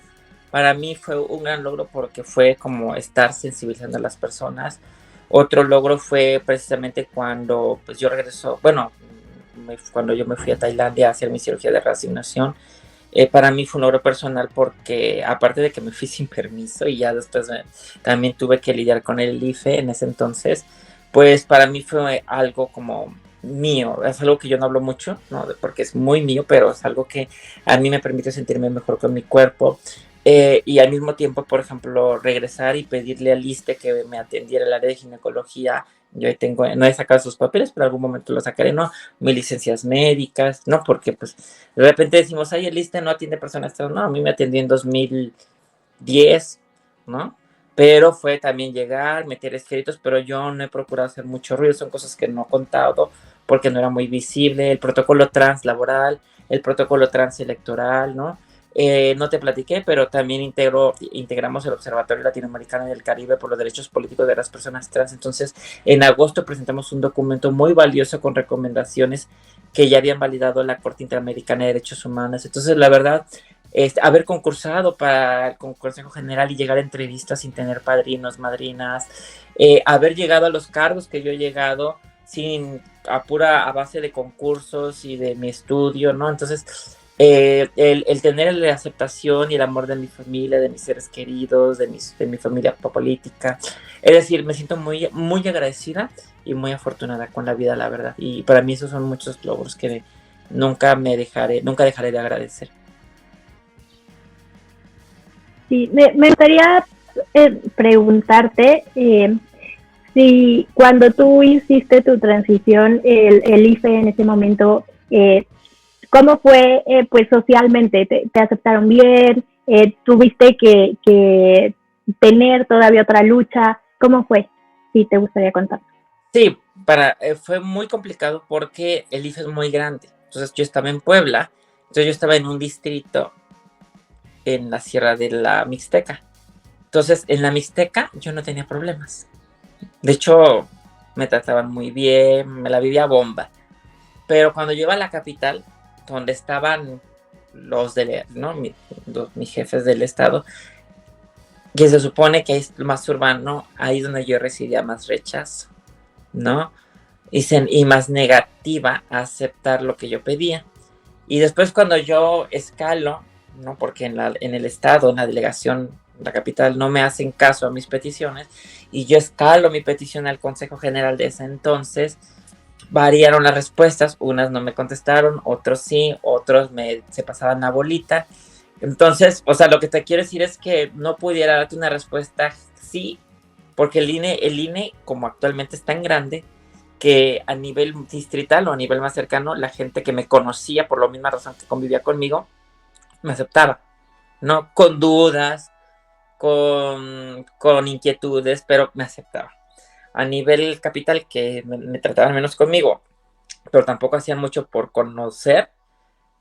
S1: para mí fue un gran logro porque fue como estar sensibilizando a las personas. Otro logro fue precisamente cuando pues yo regreso, bueno, cuando yo me fui a Tailandia a hacer mi cirugía de reasignación. Para mí fue un logro personal porque aparte de que me fui sin permiso y ya después también tuve que lidiar con el IFE en ese entonces, pues para mí fue algo como mío, es algo que yo no hablo mucho, ¿no? Porque es muy mío, pero es algo que a mí me permite sentirme mejor con mi cuerpo. Y al mismo tiempo, por ejemplo, regresar y pedirle al ISSSTE que me atendiera el área de ginecología. Yo ahí no he sacado sus papeles, pero en algún momento los sacaré, ¿no? Mis licencias médicas, ¿no? Porque pues de repente decimos, ay, el ISSSTE no atiende personas trans. No, a mí me atendió en 2010, ¿no? Pero fue también llegar, meter escritos, pero yo no he procurado hacer mucho ruido, son cosas que no he contado porque no era muy visible. El protocolo trans laboral, el protocolo trans electoral, ¿no? No te platiqué, pero también integramos el Observatorio Latinoamericano y del Caribe por los Derechos Políticos de las Personas Trans. Entonces, en agosto presentamos un documento muy valioso con recomendaciones que ya habían validado la Corte Interamericana de Derechos Humanos. Entonces, la verdad, haber concursado para el Consejo General y llegar a entrevistas sin tener padrinos, madrinas, haber llegado a los cargos que yo he llegado a base de concursos y de mi estudio, ¿no? Entonces, el tener la aceptación y el amor de mi familia, de mis seres queridos, de mi familia política. Es decir, me siento muy, muy agradecida y muy afortunada con la vida, la verdad. Y para mí esos son muchos logros que nunca dejaré de agradecer.
S2: Sí, me gustaría preguntarte si cuando tú hiciste tu transición, el IFE en ese momento, ¿cómo fue pues socialmente? ¿Te aceptaron bien? ¿Tuviste que tener todavía otra lucha? ¿Cómo fue? Si te gustaría contar.
S1: Sí, fue muy complicado porque el IFE es muy grande. Entonces yo estaba en Puebla, entonces yo estaba en un distrito en la Sierra de la Mixteca. Entonces en la Mixteca yo no tenía problemas. De hecho, me trataban muy bien, me la vivía bomba. Pero cuando yo iba a la capital, donde estaban ¿no? Mis jefes del estado, que se supone que es más urbano, ahí es donde yo recibía más rechazo, ¿no? Y más negativa a aceptar lo que yo pedía. Y después cuando yo escalo, ¿no? Porque en el estado, en la delegación, la capital, no me hacen caso a mis peticiones, y yo escalo mi petición al Consejo General de ese entonces, variaron las respuestas, unas no me contestaron, otros sí, otros se pasaban la bolita. Entonces, o sea, lo que te quiero decir es que no pudiera darte una respuesta sí, porque el INE, como actualmente es tan grande, que a nivel distrital o a nivel más cercano, la gente que me conocía por la misma razón que convivía conmigo, me aceptaba, ¿no? Con dudas, con inquietudes, pero me aceptaba. A nivel capital, que me trataban menos conmigo, pero tampoco hacían mucho por conocer,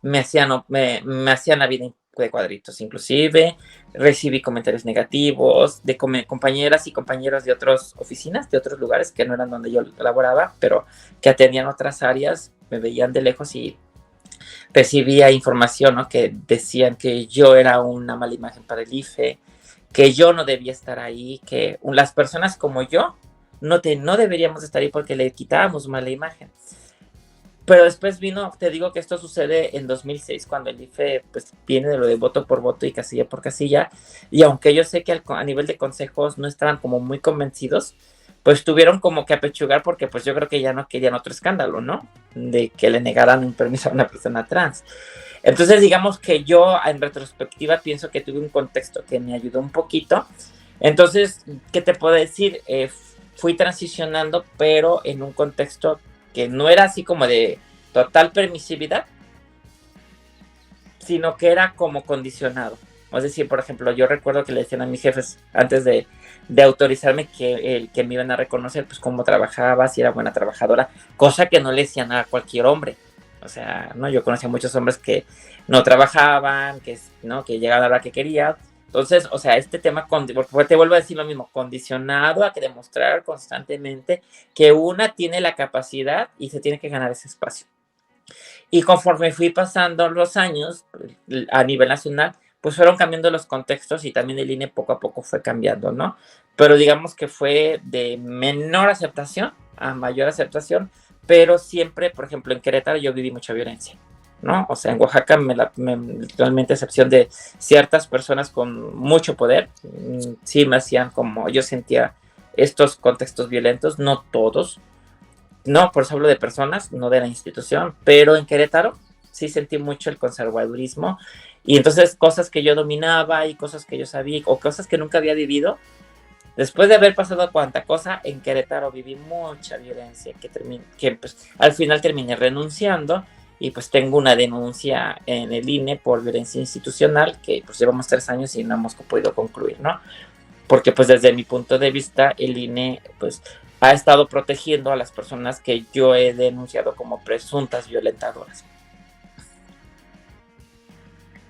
S1: me hacían la vida de cuadritos. Inclusive recibí comentarios negativos de compañeras y compañeros de otras oficinas, de otros lugares que no eran donde yo laboraba, pero que atendían otras áreas, me veían de lejos y recibía información, ¿no? Que decían que yo era una mala imagen para el IFE, que yo no debía estar ahí, que las personas como yo no deberíamos estar ahí porque le quitábamos mala imagen. Pero después te digo que esto sucede en 2006, cuando el IFE pues, viene de lo de voto por voto y casilla por casilla, y aunque yo sé que a nivel de consejos no estaban como muy convencidos, pues tuvieron como que apechugar porque pues yo creo que ya no querían otro escándalo, ¿no? De que le negaran un permiso a una persona trans. Entonces digamos que yo en retrospectiva pienso que tuve un contexto que me ayudó un poquito. Entonces, ¿qué te puedo decir? Fui transicionando, pero en un contexto que no era así como de total permisividad, sino que era como condicionado. Es decir, por ejemplo, yo recuerdo que le decían a mis jefes antes de autorizarme que me iban a reconocer, pues cómo trabajaba, si era buena trabajadora, cosa que no le decían a cualquier hombre. O sea, no, yo conocía muchos hombres que no trabajaban, que llegaban a la hora que querían. Entonces, o sea, este tema, porque te vuelvo a decir lo mismo, condicionado a que demostrar constantemente que una tiene la capacidad y se tiene que ganar ese espacio. Y conforme fui pasando los años a nivel nacional, pues fueron cambiando los contextos y también el INE poco a poco fue cambiando, ¿no? Pero digamos que fue de menor aceptación a mayor aceptación, pero siempre, por ejemplo, en Querétaro yo viví mucha violencia, ¿no? O sea, en Oaxaca, literalmente, a excepción de ciertas personas con mucho poder, sí me hacían como, yo sentía estos contextos violentos, no todos, no, por eso hablo de personas, no de la institución, pero en Querétaro sí sentí mucho el conservadurismo y entonces cosas que yo dominaba y cosas que yo sabía o cosas que nunca había vivido. Después de haber pasado cuanta cosa, en Querétaro viví mucha violencia que pues, al final terminé renunciando y pues tengo una denuncia en el INE por violencia institucional que pues llevamos 3 años y no hemos podido concluir, ¿no? Porque pues desde mi punto de vista el INE pues ha estado protegiendo a las personas que yo he denunciado como presuntas violentadoras.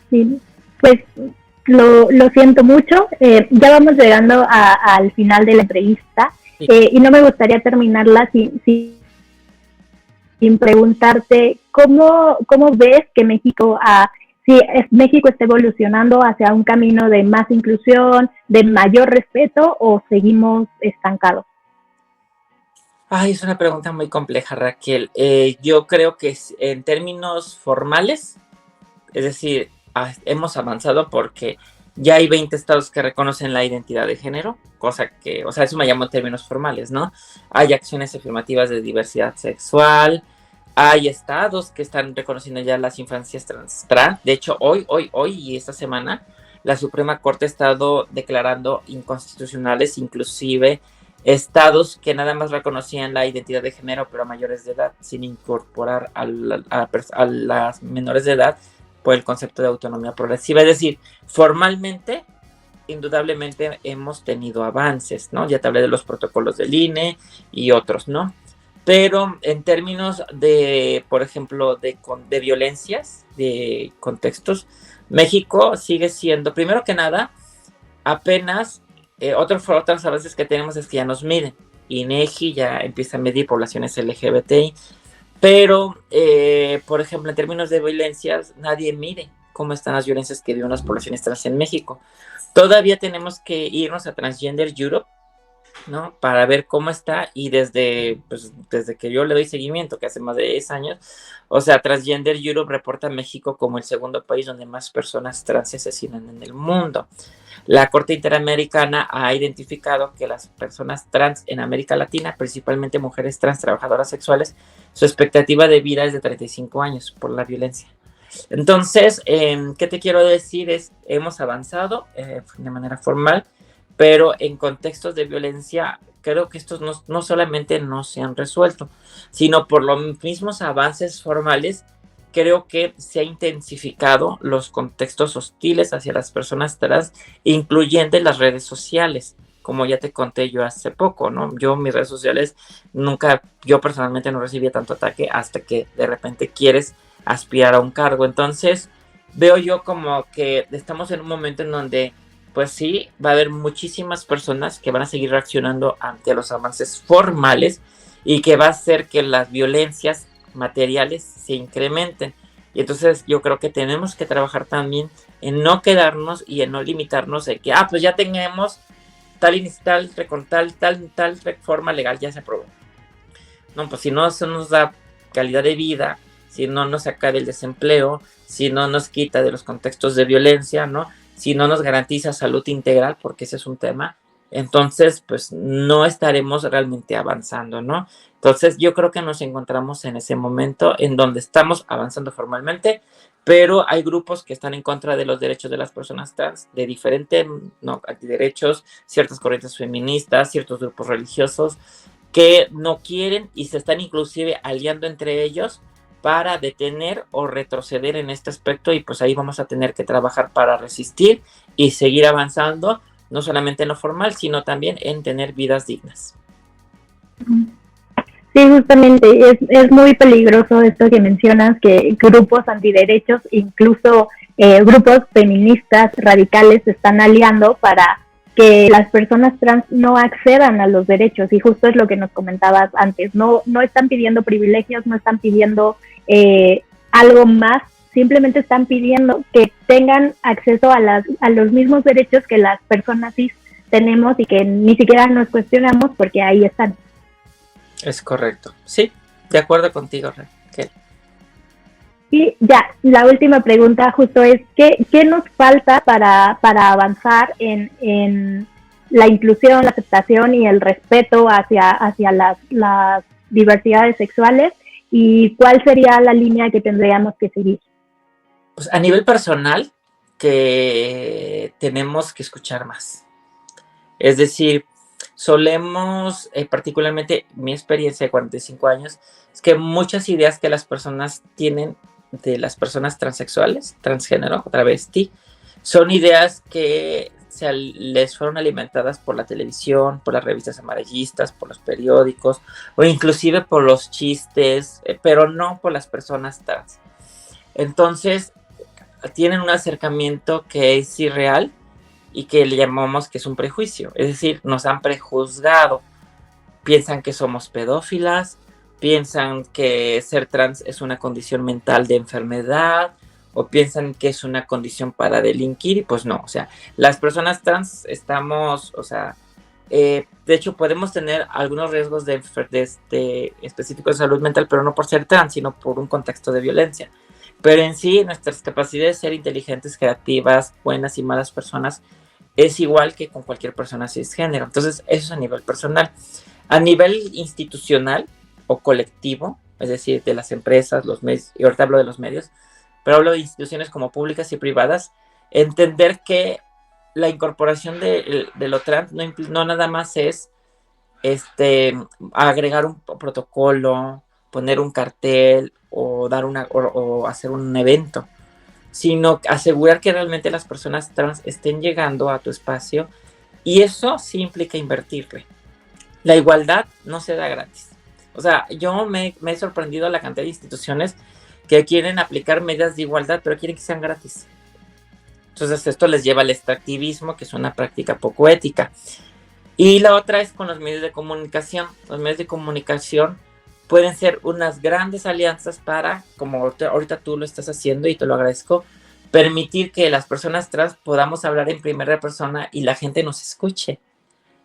S2: Sí, pues lo siento mucho. Ya vamos llegando al final de la entrevista
S1: Sí.
S2: y no me gustaría terminarla sin preguntarte cómo ves que si México está evolucionando hacia un camino de más inclusión, de mayor respeto o seguimos estancados.
S1: Ay, es una pregunta muy compleja, Raquel. Yo creo que en términos formales Es decir, hemos avanzado porque ya hay 20 estados que reconocen la identidad de género, cosa que, o sea, eso me llamó en términos formales, ¿no? Hay acciones afirmativas de diversidad sexual, hay estados que están reconociendo ya las infancias trans. De hecho, hoy y esta semana, la Suprema Corte ha estado declarando inconstitucionales inclusive estados que nada más reconocían la identidad de género, pero a mayores de edad, sin incorporar a las menores de edad por el concepto de autonomía progresiva. Es decir, formalmente, indudablemente hemos tenido avances, ¿no? Ya te hablé de los protocolos del INE y otros, ¿no? Pero en términos de, por ejemplo, de violencias, de contextos, México sigue siendo, primero que nada, apenas, otros avances que tenemos es que ya nos miden. INEGI ya empieza a medir poblaciones LGBTI, pero, por ejemplo, en términos de violencias, nadie mide cómo están las violencias que viven las poblaciones trans en México. Todavía tenemos que irnos a Transgender Europe, ¿no? Para ver cómo está, y desde que yo le doy seguimiento, que hace más de 10 años, o sea, Transgender Europe reporta a México como el segundo país donde más personas trans se asesinan en el mundo. La Corte Interamericana ha identificado que las personas trans en América Latina, principalmente mujeres trans trabajadoras sexuales, su expectativa de vida es de 35 años por la violencia. Entonces, ¿qué te quiero decir? Hemos avanzado de manera formal, pero en contextos de violencia creo que estos no solamente no se han resuelto, sino por los mismos avances formales, creo que se ha intensificado los contextos hostiles hacia las personas trans, incluyendo las redes sociales, como ya te conté yo hace poco, ¿no? Yo mis redes sociales yo personalmente no recibía tanto ataque hasta que de repente quieres aspirar a un cargo. Entonces veo yo como que estamos en un momento en donde pues sí, va a haber muchísimas personas que van a seguir reaccionando ante los avances formales y que va a hacer que las violencias materiales se incrementen. Y entonces yo creo que tenemos que trabajar también en no quedarnos y en no limitarnos de que, pues ya tenemos tal reforma legal, ya se aprobó. No, pues si no, eso nos da calidad de vida, si no nos saca del desempleo, si no nos quita de los contextos de violencia, ¿no? Si no nos garantiza salud integral, porque ese es un tema, entonces pues no estaremos realmente avanzando, ¿no? Entonces yo creo que nos encontramos en ese momento en donde estamos avanzando formalmente, pero hay grupos que están en contra de los derechos de las personas trans, de diferentes derechos, ciertas corrientes feministas, ciertos grupos religiosos que no quieren y se están inclusive aliando entre ellos para detener o retroceder en este aspecto, y pues ahí vamos a tener que trabajar para resistir y seguir avanzando, no solamente en lo formal, sino también en tener vidas dignas.
S2: Sí, justamente, es muy peligroso esto que mencionas, que grupos antiderechos, incluso grupos feministas radicales se están aliando para que las personas trans no accedan a los derechos, y justo es lo que nos comentabas antes, no están pidiendo privilegios, no están pidiendo algo más, simplemente están pidiendo que tengan acceso a los mismos derechos que las personas cis tenemos y que ni siquiera nos cuestionamos porque ahí están.
S1: Es correcto, sí, de acuerdo contigo, Raquel.
S2: Y ya, la última pregunta justo es, ¿qué nos falta para avanzar en la inclusión, la aceptación y el respeto hacia las diversidades sexuales? ¿Y cuál sería la línea que tendríamos que seguir?
S1: Pues a nivel personal, que tenemos que escuchar más. Es decir, solemos, particularmente mi experiencia de 45 años, es que muchas ideas que las personas tienen de las personas transexuales, transgénero, travesti, son ideas que les fueron alimentadas por la televisión, por las revistas amarillistas, por los periódicos, o inclusive por los chistes, pero no por las personas trans. Entonces, tienen un acercamiento que es irreal y que le llamamos que es un prejuicio. Es decir, nos han prejuzgado. Piensan que somos pedófilas, piensan que ser trans es una condición mental de enfermedad, o piensan que es una condición para delinquir, y pues no, o sea, las personas trans estamos, o sea, de hecho podemos tener algunos riesgos específicos de salud mental, pero no por ser trans, sino por un contexto de violencia. Pero en sí, nuestras capacidades de ser inteligentes, creativas, buenas y malas personas es igual que con cualquier persona cisgénero. Entonces, eso es a nivel personal. A nivel institucional o colectivo, es decir, de las empresas, los medios, y ahorita hablo de los medios, pero hablo de instituciones como públicas y privadas, entender que la incorporación de lo trans no nada más es agregar un protocolo, poner un cartel o o hacer un evento, sino asegurar que realmente las personas trans estén llegando a tu espacio, y eso sí implica invertirle. La igualdad no se da gratis. O sea, yo me he sorprendido a la cantidad de instituciones que quieren aplicar medidas de igualdad, pero quieren que sean gratis. Entonces esto les lleva al extractivismo, que es una práctica poco ética. Y la otra es con los medios de comunicación. Los medios de comunicación pueden ser unas grandes alianzas para, como ahorita tú lo estás haciendo y te lo agradezco, permitir que las personas trans podamos hablar en primera persona y la gente nos escuche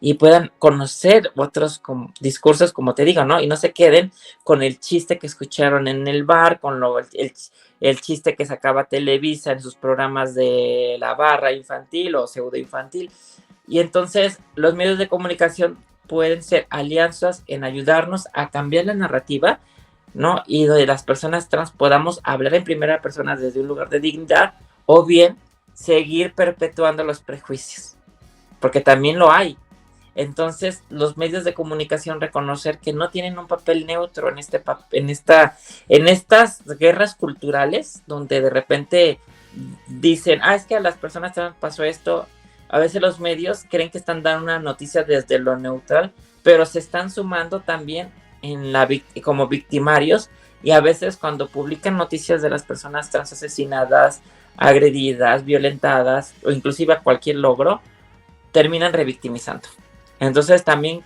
S1: y puedan conocer otros discursos, como te digo, ¿no? Y no se queden con el chiste que escucharon en el bar, con el chiste que sacaba Televisa en sus programas de la barra infantil o pseudo infantil. Y entonces los medios de comunicación pueden ser alianzas en ayudarnos a cambiar la narrativa, ¿no? Y donde las personas trans podamos hablar en primera persona desde un lugar de dignidad, o bien seguir perpetuando los prejuicios, porque también lo hay. Entonces, los medios de comunicación reconocer que no tienen un papel neutro en estas guerras culturales, donde de repente dicen, es que a las personas trans pasó esto. A veces los medios creen que están dando una noticia desde lo neutral, pero se están sumando también como victimarios, y a veces cuando publican noticias de las personas trans asesinadas, agredidas, violentadas, o inclusive a cualquier logro, terminan revictimizando. Entonces también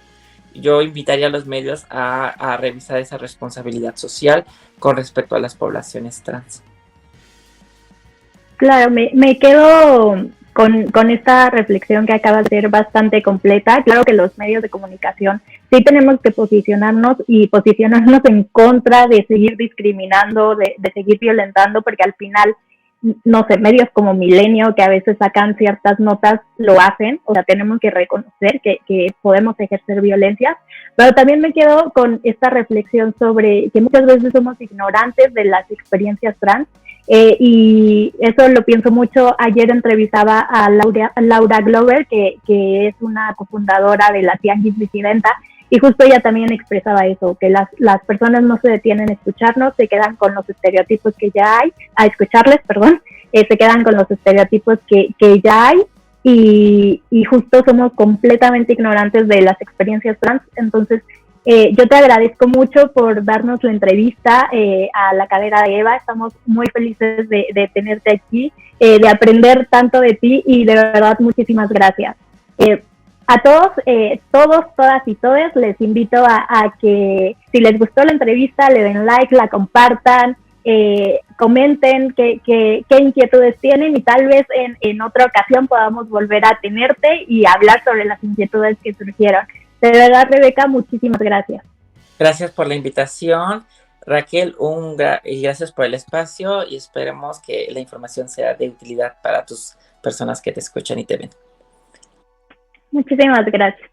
S1: yo invitaría a los medios a revisar esa responsabilidad social con respecto a las poblaciones trans.
S2: Claro, me quedo con esta reflexión que acabas de hacer bastante completa. Claro que los medios de comunicación sí tenemos que posicionarnos en contra de seguir discriminando, de seguir violentando, porque al final, no sé, medios como Milenio, que a veces sacan ciertas notas, lo hacen. O sea, tenemos que reconocer que podemos ejercer violencia, pero también me quedo con esta reflexión sobre que muchas veces somos ignorantes de las experiencias trans. Y eso lo pienso mucho. Ayer entrevistaba a Laura Glover, que es una cofundadora de la Tianguis Disidenta, y justo ella también expresaba eso, que las personas no se detienen a escucharnos, se quedan con los estereotipos que ya hay, a escucharles, perdón, se quedan con los estereotipos que ya hay, y justo somos completamente ignorantes de las experiencias trans. Entonces, yo te agradezco mucho por darnos la entrevista a la cadera de Eva. Estamos muy felices de tenerte aquí, de aprender tanto de ti, y de verdad muchísimas gracias. A todos, todas y todes, les invito a que si les gustó la entrevista, le den like, la compartan, comenten qué inquietudes tienen, y tal vez en otra ocasión podamos volver a tenerte y hablar sobre las inquietudes que surgieron. De verdad, Rebeca, muchísimas gracias.
S1: Gracias por la invitación, Raquel, y gracias por el espacio, y esperemos que la información sea de utilidad para tus personas que te escuchan y te ven.
S2: Muchísimas gracias.